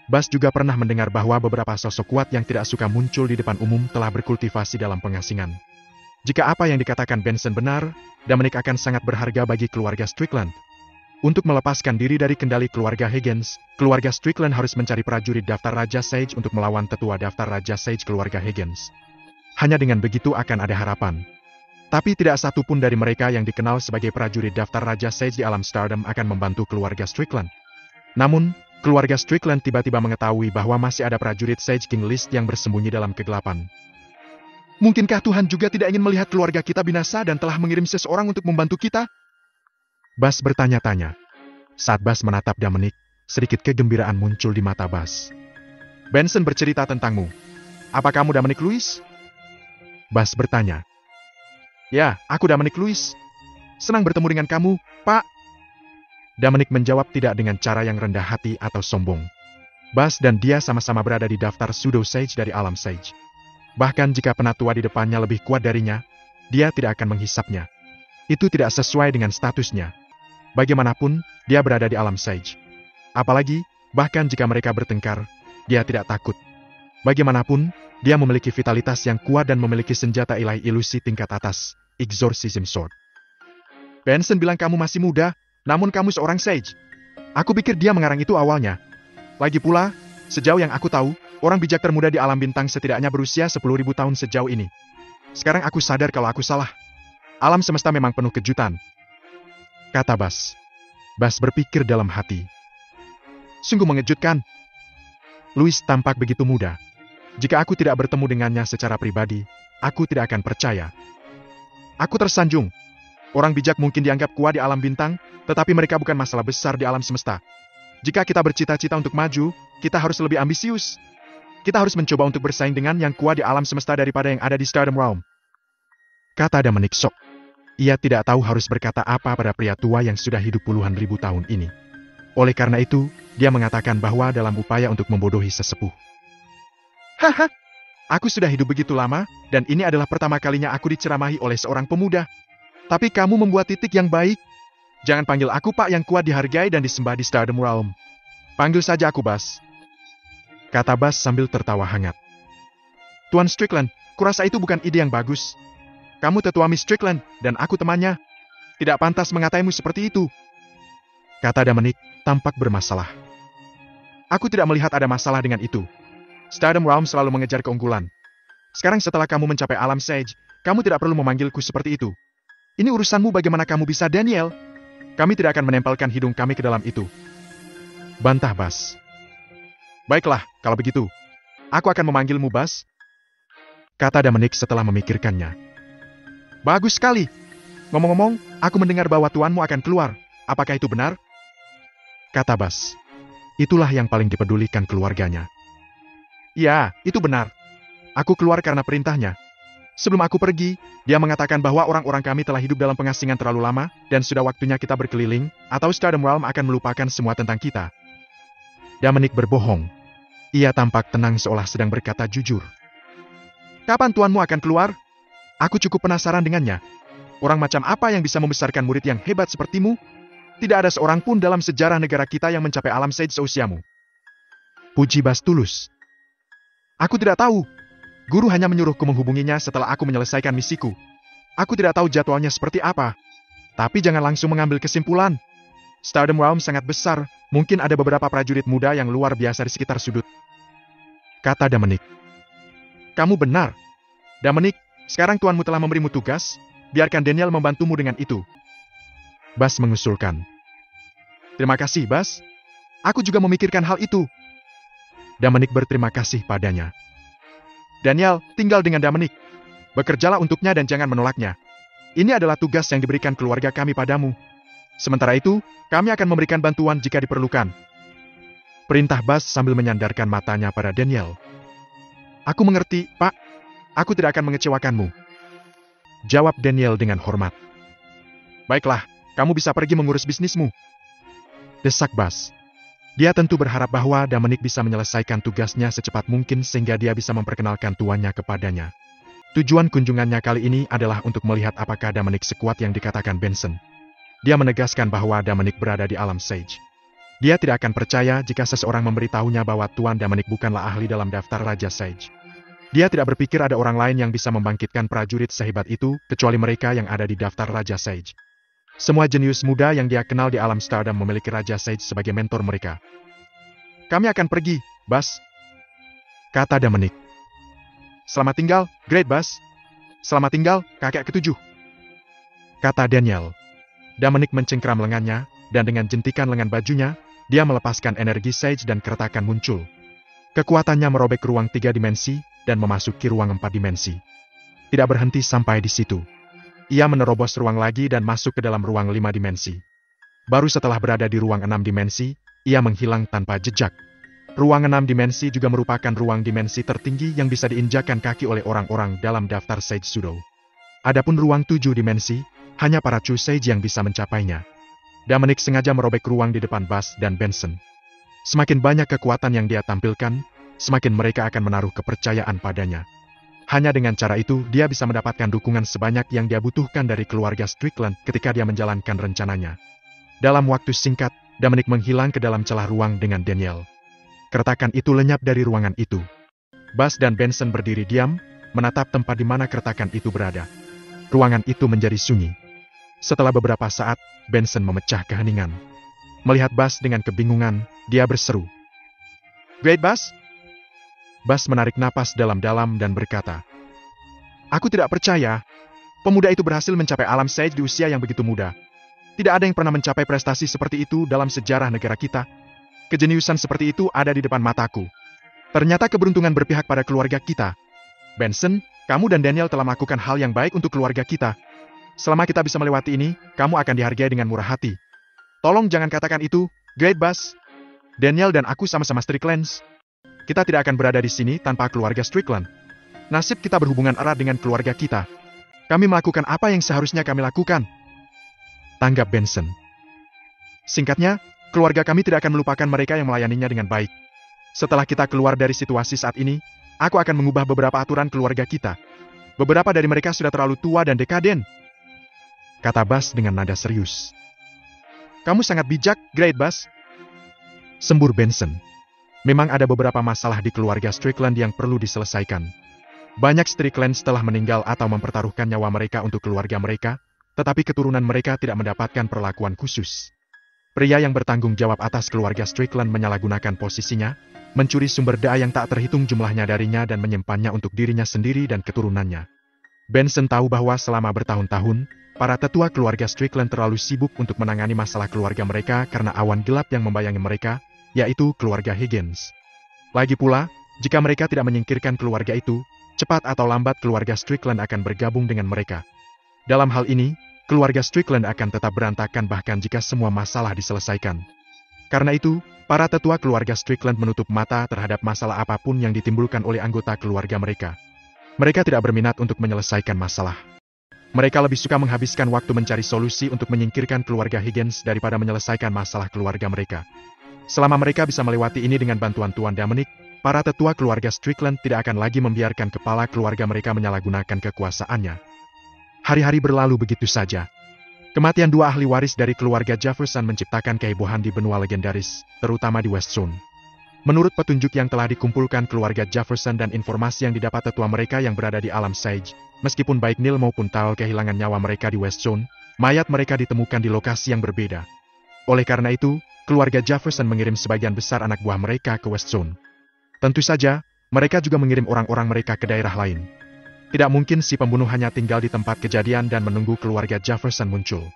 A: Bas juga pernah mendengar bahwa beberapa sosok kuat yang tidak suka muncul di depan umum telah berkultivasi dalam pengasingan. Jika apa yang dikatakan Benson benar, Dominic akan sangat berharga bagi keluarga Strickland. Untuk melepaskan diri dari kendali keluarga Higgins, keluarga Strickland harus mencari prajurit daftar Raja Sage untuk melawan tetua daftar Raja Sage keluarga Higgins. Hanya dengan begitu akan ada harapan. Tapi tidak satu pun dari mereka yang dikenal sebagai prajurit daftar Raja Sage di alam Stardom akan membantu keluarga Strickland. Namun, keluarga Strickland tiba-tiba mengetahui bahwa masih ada prajurit Sage King List yang bersembunyi dalam kegelapan. Mungkinkah Tuhan juga tidak ingin melihat keluarga kita binasa dan telah mengirim seseorang untuk membantu kita? Bas bertanya-tanya. Saat Bas menatap Dominic, sedikit kegembiraan muncul di mata Bas. Benson bercerita tentangmu. Apa kamu Dominic Lewis? Bas bertanya. Ya, aku Dominic Lewis. Senang bertemu dengan kamu, Pak. Dominic menjawab tidak dengan cara yang rendah hati atau sombong. Bas dan dia sama-sama berada di daftar pseudo Sage dari alam Sage. Bahkan jika penatua di depannya lebih kuat darinya, dia tidak akan menghisapnya. Itu tidak sesuai dengan statusnya. Bagaimanapun, dia berada di alam Sage. Apalagi, bahkan jika mereka bertengkar, dia tidak takut. Bagaimanapun, dia memiliki vitalitas yang kuat dan memiliki senjata ilahi ilusi tingkat atas. Exorcism Sword. Benson bilang kamu masih muda, namun kamu seorang Sage. Aku pikir dia mengarang itu awalnya. Lagi pula, sejauh yang aku tahu, orang bijak termuda di alam bintang setidaknya berusia 10.000 tahun sejauh ini. Sekarang aku sadar kalau aku salah. Alam semesta memang penuh kejutan, kata Bas. Bas berpikir dalam hati. Sungguh mengejutkan. Louis tampak begitu muda. Jika aku tidak bertemu dengannya secara pribadi, aku tidak akan percaya. Aku tersanjung. Orang bijak mungkin dianggap kuat di alam bintang, tetapi mereka bukan masalah besar di alam semesta. Jika kita bercita-cita untuk maju, kita harus lebih ambisius. Kita harus mencoba untuk bersaing dengan yang kuat di alam semesta daripada yang ada di Stardom Realm, kata Dominic shock. Ia tidak tahu harus berkata apa pada pria tua yang sudah hidup puluhan ribu tahun ini. Oleh karena itu, dia mengatakan bahwa dalam upaya untuk membodohi sesepuh. Haha, aku sudah hidup begitu lama, dan ini adalah pertama kalinya aku diceramahi oleh seorang pemuda. Tapi kamu membuat titik yang baik. Jangan panggil aku Pak yang kuat dihargai dan disembah di Stardom Realm. Panggil saja aku Bas, kata Bas sambil tertawa hangat. Tuan Strickland, kurasa itu bukan ide yang bagus. Kamu tetua Miss Strickland, dan aku temannya. Tidak pantas mengataimu seperti itu, kata Dominic, tampak bermasalah. Aku tidak melihat ada masalah dengan itu. Stardom Realm selalu mengejar keunggulan. Sekarang setelah kamu mencapai alam Sage, kamu tidak perlu memanggilku seperti itu. Ini urusanmu bagaimana kamu bisa Daniel. Kami tidak akan menempelkan hidung kami ke dalam itu, bantah Bas. Baiklah, kalau begitu. Aku akan memanggilmu Bas, kata Dominic setelah memikirkannya. Bagus sekali. Ngomong-ngomong, aku mendengar bahwa tuanmu akan keluar. Apakah itu benar? Kata Bas. Itulah yang paling dipedulikan keluarganya. Ya, itu benar. Aku keluar karena perintahnya. Sebelum aku pergi, dia mengatakan bahwa orang-orang kami telah hidup dalam pengasingan terlalu lama, dan sudah waktunya kita berkeliling, atau Stardom Realm akan melupakan semua tentang kita. Dominic berbohong. Ia tampak tenang seolah sedang berkata jujur. Kapan tuanmu akan keluar? Aku cukup penasaran dengannya. Orang macam apa yang bisa membesarkan murid yang hebat sepertimu? Tidak ada seorang pun dalam sejarah negara kita yang mencapai alam Sage seusiamu, puji Bas tulus. Aku tidak tahu. Guru hanya menyuruhku menghubunginya setelah aku menyelesaikan misiku. Aku tidak tahu jadwalnya seperti apa. Tapi jangan langsung mengambil kesimpulan. Stardom Realm sangat besar, mungkin ada beberapa prajurit muda yang luar biasa di sekitar sudut, kata Dominic. Kamu benar. Dominic, sekarang tuanmu telah memberimu tugas, biarkan Daniel membantumu dengan itu, Bas mengusulkan. Terima kasih, Bas. Aku juga memikirkan hal itu. Dominic berterima kasih padanya. Daniel, tinggal dengan Dominic. Bekerjalah untuknya dan jangan menolaknya. Ini adalah tugas yang diberikan keluarga kami padamu. Sementara itu, kami akan memberikan bantuan jika diperlukan, perintah Bas sambil menyandarkan matanya pada Daniel. Aku mengerti, Pak. Aku tidak akan mengecewakanmu, jawab Daniel dengan hormat. Baiklah, kamu bisa pergi mengurus bisnismu, desak Bas. Dia tentu berharap bahwa Dominic bisa menyelesaikan tugasnya secepat mungkin sehingga dia bisa memperkenalkan tuannya kepadanya. Tujuan kunjungannya kali ini adalah untuk melihat apakah Dominic sekuat yang dikatakan Benson. Dia menegaskan bahwa Dominic berada di alam Sage. Dia tidak akan percaya jika seseorang memberitahunya bahwa Tuan Dominic bukanlah ahli dalam daftar Raja Sage. Dia tidak berpikir ada orang lain yang bisa membangkitkan prajurit sehebat itu, kecuali mereka yang ada di daftar Raja Sage. Semua jenius muda yang dia kenal di alam Stardom memiliki Raja Sage sebagai mentor mereka. Kami akan pergi, Bas, kata Dominic. Selamat tinggal, Great Bas. Selamat tinggal, kakek ketujuh, kata Daniel. Dominic mencengkram lengannya, dan dengan jentikan lengan bajunya, dia melepaskan energi Sage dan keretakan muncul. Kekuatannya merobek ruang 3 dimensi, dan memasuki ruang 4 dimensi. Tidak berhenti sampai di situ. Ia menerobos ruang lagi dan masuk ke dalam ruang 5 dimensi. Baru setelah berada di ruang 6 dimensi, ia menghilang tanpa jejak. Ruang 6 dimensi juga merupakan ruang dimensi tertinggi yang bisa diinjakan kaki oleh orang-orang dalam daftar Sage Sudo. Adapun ruang 7 dimensi, hanya para True Sage yang bisa mencapainya. Dominic sengaja merobek ruang di depan Bas dan Benson. Semakin banyak kekuatan yang dia tampilkan, semakin mereka akan menaruh kepercayaan padanya. Hanya dengan cara itu, dia bisa mendapatkan dukungan sebanyak yang dia butuhkan dari keluarga Strickland ketika dia menjalankan rencananya. Dalam waktu singkat, Dominic menghilang ke dalam celah ruang dengan Daniel. Keretakan itu lenyap dari ruangan itu. Bas dan Benson berdiri diam, menatap tempat di mana keretakan itu berada. Ruangan itu menjadi sunyi. Setelah beberapa saat, Benson memecah keheningan. Melihat Bas dengan kebingungan, dia berseru, "Great Bas?" Bas menarik napas dalam-dalam dan berkata, Aku tidak percaya. Pemuda itu berhasil mencapai alam Sage di usia yang begitu muda. Tidak ada yang pernah mencapai prestasi seperti itu dalam sejarah negara kita. Kejeniusan seperti itu ada di depan mataku. Ternyata keberuntungan berpihak pada keluarga kita. Benson, kamu dan Daniel telah melakukan hal yang baik untuk keluarga kita. Selama kita bisa melewati ini, kamu akan dihargai dengan murah hati. Tolong jangan katakan itu, Great Bass. Daniel dan aku sama-sama Stricklands. Kita tidak akan berada di sini tanpa keluarga Strickland. Nasib kita berhubungan erat dengan keluarga kita. Kami melakukan apa yang seharusnya kami lakukan. Tanggap Benson. Singkatnya, keluarga kami tidak akan melupakan mereka yang melayaninya dengan baik. Setelah kita keluar dari situasi saat ini, aku akan mengubah beberapa aturan keluarga kita. Beberapa dari mereka sudah terlalu tua dan dekaden. Kata Bass dengan nada serius. Kamu sangat bijak, Great Bass. Sembur Benson. Memang ada beberapa masalah di keluarga Strickland yang perlu diselesaikan. Banyak Stricklands telah meninggal atau mempertaruhkan nyawa mereka untuk keluarga mereka, tetapi keturunan mereka tidak mendapatkan perlakuan khusus. Pria yang bertanggung jawab atas keluarga Strickland menyalahgunakan posisinya, mencuri sumber daya yang tak terhitung jumlahnya darinya dan menyimpannya untuk dirinya sendiri dan keturunannya. Benson tahu bahwa selama bertahun-tahun, para tetua keluarga Strickland terlalu sibuk untuk menangani masalah keluarga mereka karena awan gelap yang membayangi mereka, yaitu keluarga Higgins. Lagi pula, jika mereka tidak menyingkirkan keluarga itu, cepat atau lambat keluarga Strickland akan bergabung dengan mereka. Dalam hal ini, keluarga Strickland akan tetap berantakan bahkan jika semua masalah diselesaikan. Karena itu, para tetua keluarga Strickland menutup mata terhadap masalah apapun yang ditimbulkan oleh anggota keluarga mereka. Mereka tidak berminat untuk menyelesaikan masalah. Mereka lebih suka menghabiskan waktu mencari solusi untuk menyingkirkan keluarga Higgins daripada menyelesaikan masalah keluarga mereka. Selama mereka bisa melewati ini dengan bantuan Tuan Dominic, para tetua keluarga Strickland tidak akan lagi membiarkan kepala keluarga mereka menyalahgunakan kekuasaannya. Hari-hari berlalu begitu saja. Kematian dua ahli waris dari keluarga Jefferson menciptakan kehebohan di benua legendaris, terutama di West Zone. Menurut petunjuk yang telah dikumpulkan keluarga Jefferson dan informasi yang didapat tetua mereka yang berada di alam Sage, meskipun baik Neil maupun Tal kehilangan nyawa mereka di West Zone, mayat mereka ditemukan di lokasi yang berbeda. Oleh karena itu, keluarga Jefferson mengirim sebagian besar anak buah mereka ke West Zone. Tentu saja, mereka juga mengirim orang-orang mereka ke daerah lain. Tidak mungkin si pembunuh hanya tinggal di tempat kejadian dan menunggu keluarga Jefferson muncul.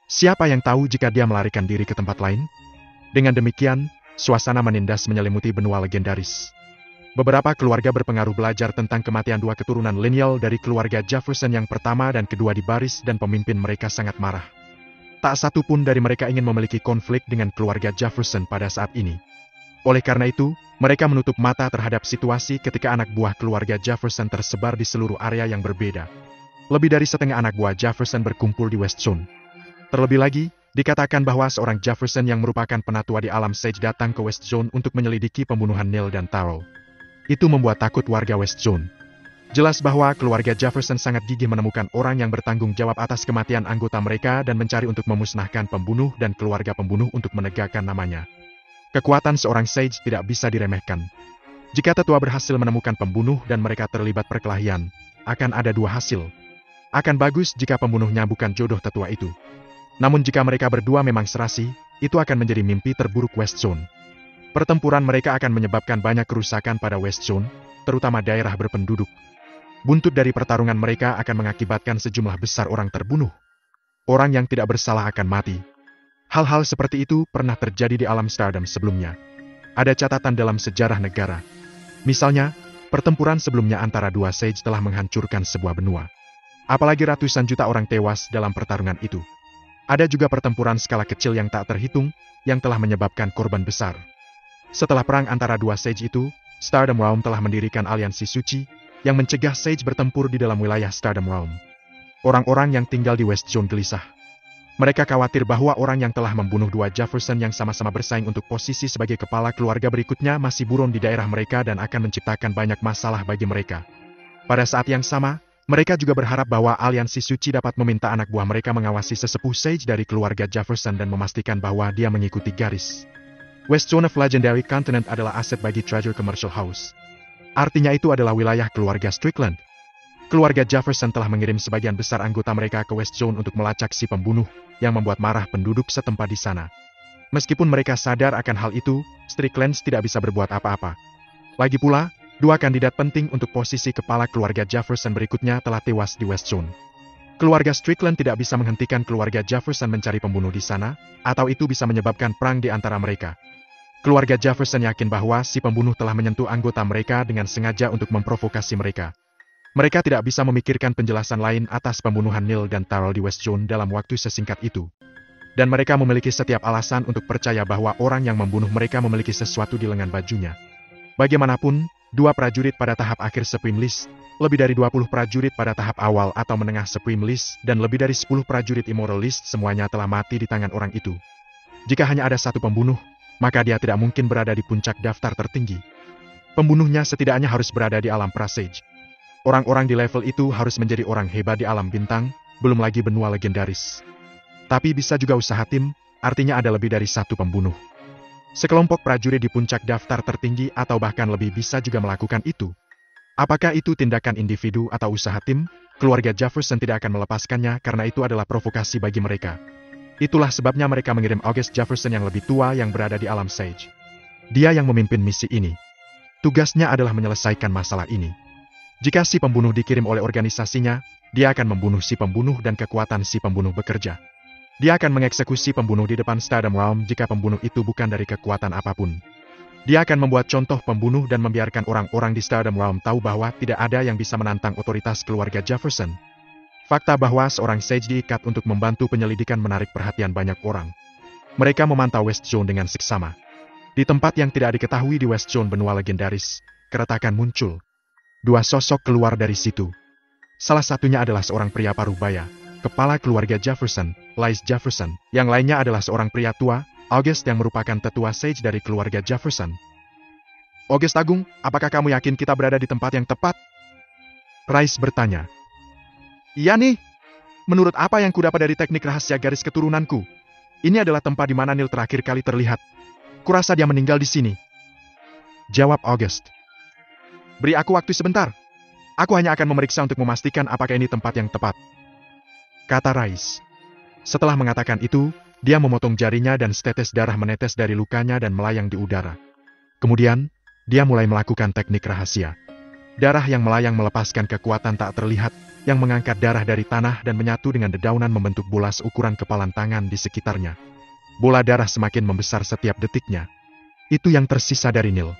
A: Siapa yang tahu jika dia melarikan diri ke tempat lain? Dengan demikian, suasana menindas menyelimuti benua legendaris. Beberapa keluarga berpengaruh belajar tentang kematian dua keturunan lineal dari keluarga Jefferson yang pertama dan kedua di baris dan pemimpin mereka sangat marah. Tak satu pun dari mereka ingin memiliki konflik dengan keluarga Jefferson pada saat ini. Oleh karena itu, mereka menutup mata terhadap situasi ketika anak buah keluarga Jefferson tersebar di seluruh area yang berbeda. Lebih dari setengah anak buah Jefferson berkumpul di West Zone. Terlebih lagi, dikatakan bahwa seorang Jefferson yang merupakan penatua di alam Sage datang ke West Zone untuk menyelidiki pembunuhan Neil dan Taro. Itu membuat takut warga West Zone. Jelas bahwa keluarga Jefferson sangat gigih menemukan orang yang bertanggung jawab atas kematian anggota mereka dan mencari untuk memusnahkan pembunuh dan keluarga pembunuh untuk menegakkan namanya. Kekuatan seorang Sage tidak bisa diremehkan. Jika tetua berhasil menemukan pembunuh dan mereka terlibat perkelahian, akan ada dua hasil. Akan bagus jika pembunuhnya bukan jodoh tetua itu. Namun jika mereka berdua memang serasi, itu akan menjadi mimpi terburuk West Zone. Pertempuran mereka akan menyebabkan banyak kerusakan pada West Zone, terutama daerah berpenduduk. Buntut dari pertarungan mereka akan mengakibatkan sejumlah besar orang terbunuh. Orang yang tidak bersalah akan mati. Hal-hal seperti itu pernah terjadi di alam Stardom sebelumnya. Ada catatan dalam sejarah negara. Misalnya, pertempuran sebelumnya antara dua Sage telah menghancurkan sebuah benua. Apalagi ratusan juta orang tewas dalam pertarungan itu. Ada juga pertempuran skala kecil yang tak terhitung, yang telah menyebabkan korban besar. Setelah perang antara dua Sage itu, Stardom Realm telah mendirikan aliansi suci, yang mencegah Sage bertempur di dalam wilayah Stardom Realm. Orang-orang yang tinggal di West Zone gelisah. Mereka khawatir bahwa orang yang telah membunuh dua Jefferson yang sama-sama bersaing untuk posisi sebagai kepala keluarga berikutnya masih buron di daerah mereka dan akan menciptakan banyak masalah bagi mereka. Pada saat yang sama, mereka juga berharap bahwa aliansi suci dapat meminta anak buah mereka mengawasi sesepuh Sage dari keluarga Jefferson dan memastikan bahwa dia mengikuti garis. West Zone of Legendary Continent adalah aset bagi Treasure Commercial House. Artinya itu adalah wilayah keluarga Strickland. Keluarga Jefferson telah mengirim sebagian besar anggota mereka ke West Zone untuk melacak si pembunuh, yang membuat marah penduduk setempat di sana. Meskipun mereka sadar akan hal itu, Stricklands tidak bisa berbuat apa-apa. Lagi pula, Dua kandidat penting untuk posisi kepala keluarga Jefferson berikutnya telah tewas di West Zone. Keluarga Strickland tidak bisa menghentikan keluarga Jefferson mencari pembunuh di sana, atau itu bisa menyebabkan perang di antara mereka. Keluarga Jefferson yakin bahwa si pembunuh telah menyentuh anggota mereka dengan sengaja untuk memprovokasi mereka. Mereka tidak bisa memikirkan penjelasan lain atas pembunuhan Neil dan Tyrell di West Zone dalam waktu sesingkat itu. Dan mereka memiliki setiap alasan untuk percaya bahwa orang yang membunuh mereka memiliki sesuatu di lengan bajunya. Bagaimanapun, dua prajurit pada tahap akhir Supreme List, lebih dari 20 prajurit pada tahap awal atau menengah Supreme List, dan lebih dari 10 prajurit Immoral List semuanya telah mati di tangan orang itu. Jika hanya ada satu pembunuh, maka dia tidak mungkin berada di puncak daftar tertinggi. Pembunuhnya setidaknya harus berada di alam Presage. Orang-orang di level itu harus menjadi orang hebat di alam bintang, belum lagi benua legendaris. Tapi bisa juga usaha tim, artinya ada lebih dari satu pembunuh. Sekelompok prajurit di puncak daftar tertinggi atau bahkan lebih bisa juga melakukan itu. Apakah itu tindakan individu atau usaha tim? Keluarga Jefferson tidak akan melepaskannya karena itu adalah provokasi bagi mereka. Itulah sebabnya mereka mengirim August Jefferson yang lebih tua yang berada di alam Sage. Dia yang memimpin misi ini. Tugasnya adalah menyelesaikan masalah ini. Jika si pembunuh dikirim oleh organisasinya, dia akan membunuh si pembunuh dan kekuatan si pembunuh bekerja. Dia akan mengeksekusi pembunuh di depan Stardom Realm jika pembunuh itu bukan dari kekuatan apapun. Dia akan membuat contoh pembunuh dan membiarkan orang-orang di Stardom Realm tahu bahwa tidak ada yang bisa menantang otoritas keluarga Jefferson. Fakta bahwa seorang Sage diikat untuk membantu penyelidikan menarik perhatian banyak orang. Mereka memantau West Zone dengan seksama. Di tempat yang tidak diketahui di West Zone benua legendaris, keretakan muncul. Dua sosok keluar dari situ. Salah satunya adalah seorang pria parubaya, kepala keluarga Jefferson, Lise Jefferson. Yang lainnya adalah seorang pria tua, August yang merupakan tetua Sage dari keluarga Jefferson. August Agung, apakah kamu yakin kita berada di tempat yang tepat? Rice bertanya. Iya nih. Menurut apa yang kudapat dari teknik rahasia garis keturunanku, ini adalah tempat di mana Neil terakhir kali terlihat. Kurasa dia meninggal di sini. Jawab August. Beri aku waktu sebentar. Aku hanya akan memeriksa untuk memastikan apakah ini tempat yang tepat. Kata Rice. Setelah mengatakan itu, dia memotong jarinya dan setetes darah menetes dari lukanya dan melayang di udara. Kemudian, dia mulai melakukan teknik rahasia. Darah yang melayang melepaskan kekuatan tak terlihat, yang mengangkat darah dari tanah dan menyatu dengan dedaunan membentuk bola seukuran kepalan tangan di sekitarnya. Bola darah semakin membesar setiap detiknya. Itu yang tersisa dari Neil.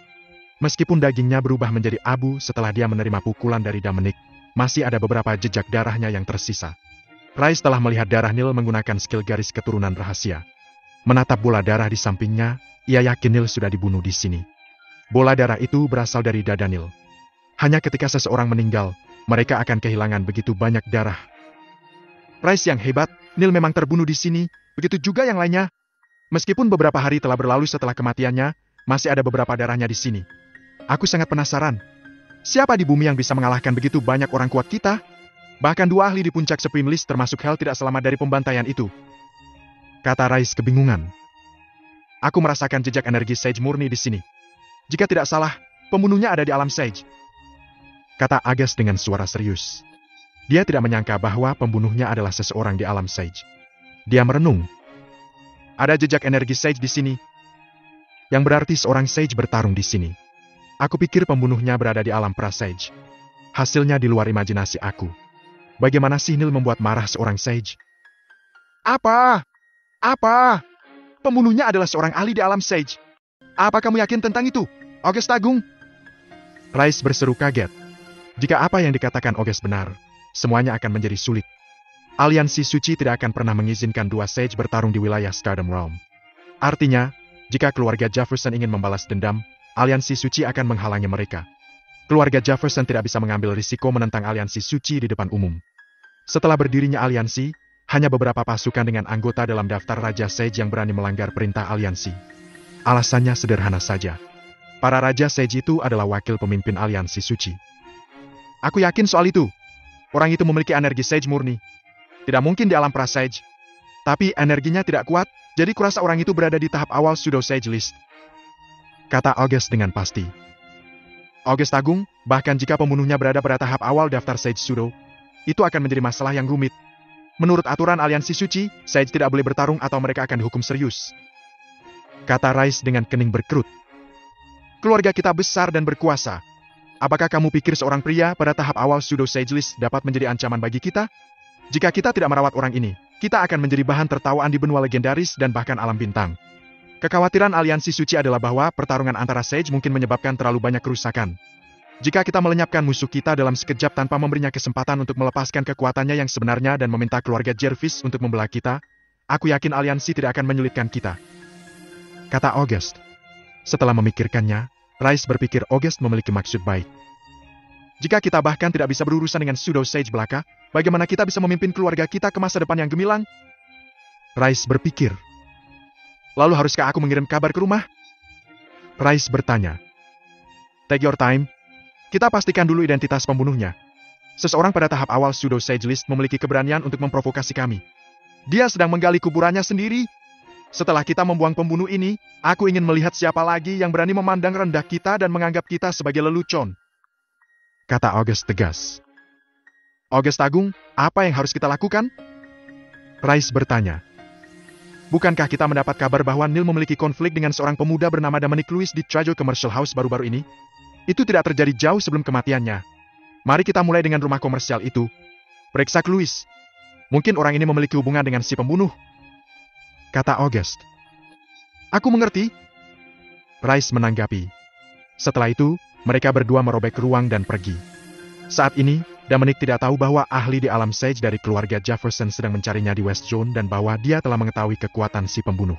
A: Meskipun dagingnya berubah menjadi abu setelah dia menerima pukulan dari Dominic, masih ada beberapa jejak darahnya yang tersisa. Rice telah melihat darah Neil menggunakan skill garis keturunan rahasia. Menatap bola darah di sampingnya, ia yakin Neil sudah dibunuh di sini. Bola darah itu berasal dari dada Neil. Hanya ketika seseorang meninggal, mereka akan kehilangan begitu banyak darah. Rice yang hebat, Neil memang terbunuh di sini, begitu juga yang lainnya. Meskipun beberapa hari telah berlalu setelah kematiannya, masih ada beberapa darahnya di sini. Aku sangat penasaran. Siapa di bumi yang bisa mengalahkan begitu banyak orang kuat kita? Bahkan dua ahli di puncak Supreme List termasuk Hell tidak selamat dari pembantaian itu. Kata Rice kebingungan. Aku merasakan jejak energi Sage murni di sini. Jika tidak salah, pembunuhnya ada di alam Sage. Kata August dengan suara serius. Dia tidak menyangka bahwa pembunuhnya adalah seseorang di alam Sage. Dia merenung. Ada jejak energi Sage di sini. Yang berarti seorang Sage bertarung di sini. Aku pikir pembunuhnya berada di alam Presage. Hasilnya di luar imajinasi aku. Bagaimana sih Neil membuat marah seorang Sage? Apa? Pembunuhnya adalah seorang ahli di alam Sage. Apa kamu yakin tentang itu, August Agung? Rice berseru kaget. Jika apa yang dikatakan August benar, semuanya akan menjadi sulit. Aliansi Suci tidak akan pernah mengizinkan dua Sage bertarung di wilayah Stardom Realm. Artinya, jika keluarga Jefferson ingin membalas dendam, Aliansi Suci akan menghalangi mereka. Keluarga Jefferson tidak bisa mengambil risiko menentang aliansi suci di depan umum. Setelah berdirinya aliansi, hanya beberapa pasukan dengan anggota dalam daftar Raja Sage yang berani melanggar perintah aliansi. Alasannya sederhana saja. Para Raja Sage itu adalah wakil pemimpin aliansi suci. Aku yakin soal itu. Orang itu memiliki energi Sage murni. Tidak mungkin di alam pra-Sage. Tapi energinya tidak kuat, jadi kurasa orang itu berada di tahap awal Pseudo Sage List. Kata August dengan pasti. August Agung, bahkan jika pembunuhnya berada pada tahap awal daftar Sage Pseudo, itu akan menjadi masalah yang rumit. Menurut aturan aliansi suci, Sage tidak boleh bertarung atau mereka akan dihukum serius. Kata Rice dengan kening berkerut. Keluarga kita besar dan berkuasa. Apakah kamu pikir seorang pria pada tahap awal Pseudo Sage List dapat menjadi ancaman bagi kita? Jika kita tidak merawat orang ini, kita akan menjadi bahan tertawaan di benua legendaris dan bahkan alam bintang. Kekhawatiran aliansi suci adalah bahwa pertarungan antara Sage mungkin menyebabkan terlalu banyak kerusakan. Jika kita melenyapkan musuh kita dalam sekejap tanpa memberinya kesempatan untuk melepaskan kekuatannya yang sebenarnya dan meminta keluarga Jervis untuk membelah kita, aku yakin aliansi tidak akan menyulitkan kita. Kata August. Setelah memikirkannya, Rice berpikir August memiliki maksud baik. Jika kita bahkan tidak bisa berurusan dengan Pseudo Sage belaka, bagaimana kita bisa memimpin keluarga kita ke masa depan yang gemilang? Rice berpikir. Lalu haruskah aku mengirim kabar ke rumah? Rice bertanya. Take your time. Kita pastikan dulu identitas pembunuhnya. Seseorang pada tahap awal Pseudo Sage List memiliki keberanian untuk memprovokasi kami. Dia sedang menggali kuburannya sendiri. Setelah kita membuang pembunuh ini, aku ingin melihat siapa lagi yang berani memandang rendah kita dan menganggap kita sebagai lelucon. Kata August tegas. August Agung, apa yang harus kita lakukan? Rice bertanya. Bukankah kita mendapat kabar bahwa Neil memiliki konflik dengan seorang pemuda bernama Dominic Lewis di Trajo Commercial House baru-baru ini? Itu tidak terjadi jauh sebelum kematiannya. Mari kita mulai dengan rumah komersial itu. Periksa Lewis. Mungkin orang ini memiliki hubungan dengan si pembunuh. Kata August. Aku mengerti. Rice menanggapi. Setelah itu, mereka berdua merobek ruang dan pergi. Saat ini, Dominic tidak tahu bahwa ahli di alam Sage dari keluarga Jefferson sedang mencarinya di West Zone dan bahwa dia telah mengetahui kekuatan si pembunuh.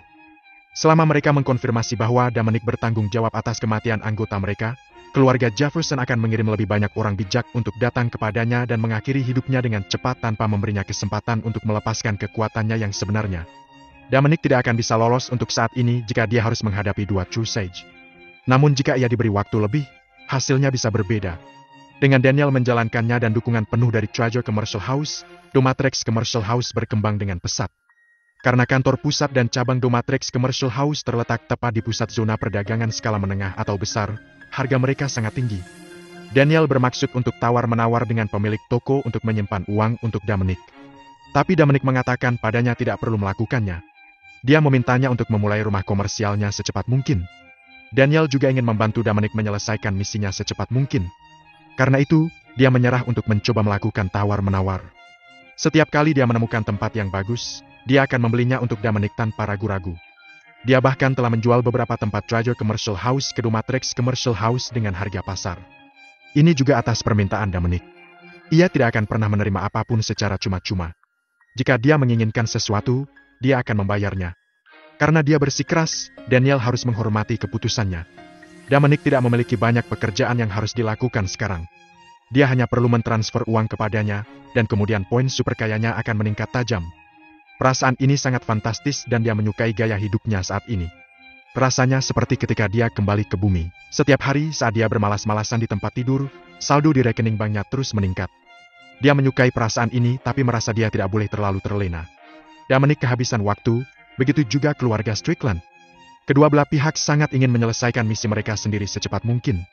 A: Selama mereka mengkonfirmasi bahwa Dominic bertanggung jawab atas kematian anggota mereka, keluarga Jefferson akan mengirim lebih banyak orang bijak untuk datang kepadanya dan mengakhiri hidupnya dengan cepat tanpa memberinya kesempatan untuk melepaskan kekuatannya yang sebenarnya. Dominic tidak akan bisa lolos untuk saat ini jika dia harus menghadapi dua True Sage. Namun jika ia diberi waktu lebih, hasilnya bisa berbeda. Dengan Daniel menjalankannya dan dukungan penuh dari Trajo Commercial House, Domatrix Commercial House berkembang dengan pesat. Karena kantor pusat dan cabang Domatrix Commercial House terletak tepat di pusat zona perdagangan skala menengah atau besar, harga mereka sangat tinggi. Daniel bermaksud untuk tawar-menawar dengan pemilik toko untuk menyimpan uang untuk Dominic. Tapi Dominic mengatakan padanya tidak perlu melakukannya. Dia memintanya untuk memulai rumah komersialnya secepat mungkin. Daniel juga ingin membantu Dominic menyelesaikan misinya secepat mungkin. Karena itu, dia menyerah untuk mencoba melakukan tawar-menawar. Setiap kali dia menemukan tempat yang bagus, dia akan membelinya untuk Dominic tanpa ragu-ragu. Dia bahkan telah menjual beberapa tempat Trajo Commercial House ke Domatrix Commercial House dengan harga pasar. Ini juga atas permintaan Dominic. Ia tidak akan pernah menerima apapun secara cuma-cuma. Jika dia menginginkan sesuatu, dia akan membayarnya. Karena dia bersikeras, Daniel harus menghormati keputusannya. Dominic tidak memiliki banyak pekerjaan yang harus dilakukan sekarang. Dia hanya perlu mentransfer uang kepadanya, dan kemudian poin superkayanya akan meningkat tajam. Perasaan ini sangat fantastis dan dia menyukai gaya hidupnya saat ini. Rasanya seperti ketika dia kembali ke bumi. Setiap hari saat dia bermalas-malasan di tempat tidur, saldo di rekening banknya terus meningkat. Dia menyukai perasaan ini tapi merasa dia tidak boleh terlalu terlena. Dominic kehabisan waktu, begitu juga keluarga Strickland. Kedua belah pihak sangat ingin menyelesaikan misi mereka sendiri secepat mungkin.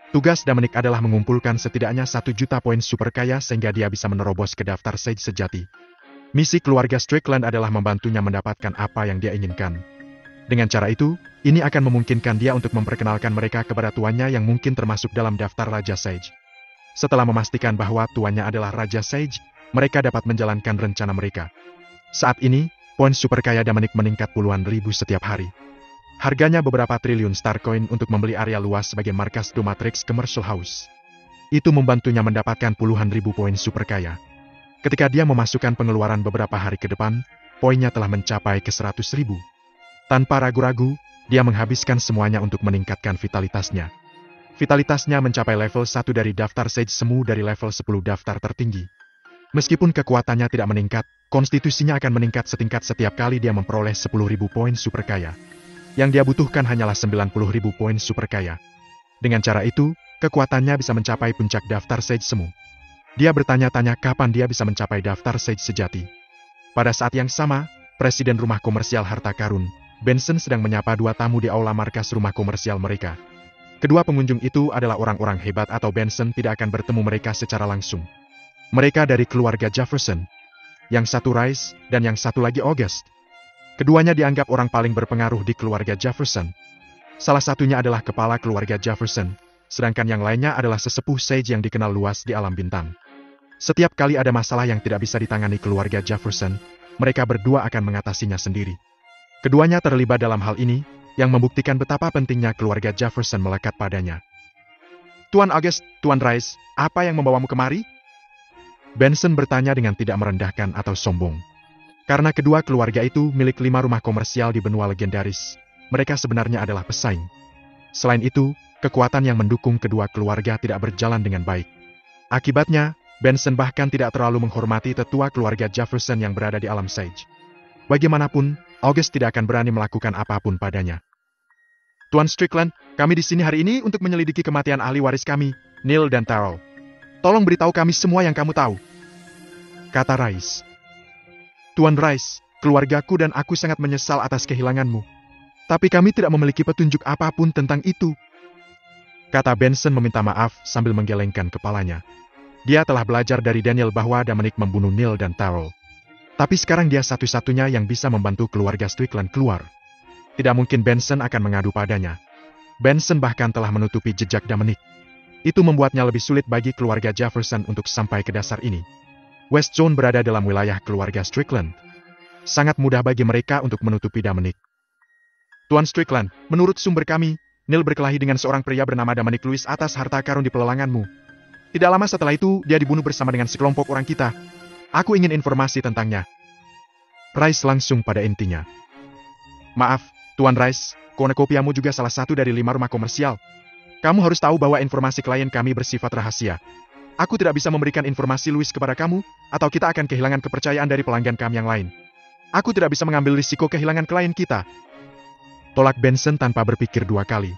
A: Tugas Dominic adalah mengumpulkan setidaknya 1 juta poin super kaya sehingga dia bisa menerobos ke daftar Sage sejati. Misi keluarga Strickland adalah membantunya mendapatkan apa yang dia inginkan. Dengan cara itu, ini akan memungkinkan dia untuk memperkenalkan mereka kepada tuannya yang mungkin termasuk dalam daftar Raja Sage. Setelah memastikan bahwa tuannya adalah Raja Sage, mereka dapat menjalankan rencana mereka. Saat ini, poin super kaya Dominic meningkat puluhan ribu setiap hari. Harganya beberapa triliun Starcoin untuk membeli area luas sebagai markas Domatrix Commercial House. Itu membantunya mendapatkan puluhan ribu poin super kaya. Ketika dia memasukkan pengeluaran beberapa hari ke depan, poinnya telah mencapai ke 100 ribu. Tanpa ragu-ragu, dia menghabiskan semuanya untuk meningkatkan vitalitasnya. Vitalitasnya mencapai level 1 dari daftar Sage Semu dari level 10 daftar tertinggi. Meskipun kekuatannya tidak meningkat, konstitusinya akan meningkat setingkat setiap kali dia memperoleh 10.000 poin super kaya. Yang dia butuhkan hanyalah 90.000 poin super kaya. Dengan cara itu, kekuatannya bisa mencapai puncak daftar Sage Semu. Dia bertanya-tanya kapan dia bisa mencapai daftar Sage sejati. Pada saat yang sama, Presiden Rumah Komersial Harta Karun, Benson sedang menyapa 2 tamu di aula markas rumah komersial mereka. Kedua pengunjung itu adalah orang-orang hebat atau Benson tidak akan bertemu mereka secara langsung. Mereka dari keluarga Jefferson. Yang satu Rice, dan yang satu lagi August. Keduanya dianggap orang paling berpengaruh di keluarga Jefferson. Salah satunya adalah kepala keluarga Jefferson, sedangkan yang lainnya adalah sesepuh Sage yang dikenal luas di alam bintang. Setiap kali ada masalah yang tidak bisa ditangani keluarga Jefferson, mereka berdua akan mengatasinya sendiri. Keduanya terlibat dalam hal ini, yang membuktikan betapa pentingnya keluarga Jefferson melekat padanya. Tuan August, Tuan Rice, apa yang membawamu kemari? Benson bertanya dengan tidak merendahkan atau sombong. Karena kedua keluarga itu milik 5 rumah komersial di benua legendaris, mereka sebenarnya adalah pesaing. Selain itu, kekuatan yang mendukung kedua keluarga tidak berjalan dengan baik. Akibatnya, Benson bahkan tidak terlalu menghormati tetua keluarga Jefferson yang berada di alam Sage. Bagaimanapun, August tidak akan berani melakukan apapun padanya. Tuan Strickland, kami di sini hari ini untuk menyelidiki kematian ahli waris kami, Neil dan Tyrell. Tolong beritahu kami semua yang kamu tahu, kata Rice. Tuan Rice, keluargaku dan aku sangat menyesal atas kehilanganmu. Tapi kami tidak memiliki petunjuk apapun tentang itu, kata Benson meminta maaf sambil menggelengkan kepalanya. Dia telah belajar dari Daniel bahwa Dominic membunuh Neil dan Tyrell. Tapi sekarang dia satu-satunya yang bisa membantu keluarga Strickland keluar. Tidak mungkin Benson akan mengadu padanya. Benson bahkan telah menutupi jejak Dominic. Itu membuatnya lebih sulit bagi keluarga Jefferson untuk sampai ke dasar ini. West Zone berada dalam wilayah keluarga Strickland. Sangat mudah bagi mereka untuk menutupi Dominic. Tuan Strickland, menurut sumber kami, Neil berkelahi dengan seorang pria bernama Dominic Lewis atas harta karun di pelelanganmu. Tidak lama setelah itu, dia dibunuh bersama dengan sekelompok orang kita. Aku ingin informasi tentangnya. Rice langsung pada intinya. Maaf, Tuan Rice, kornukopiamu juga salah satu dari 5 rumah komersial. Kamu harus tahu bahwa informasi klien kami bersifat rahasia. Aku tidak bisa memberikan informasi Louis kepada kamu, atau kita akan kehilangan kepercayaan dari pelanggan kami yang lain. Aku tidak bisa mengambil risiko kehilangan klien kita, tolak Benson tanpa berpikir 2 kali.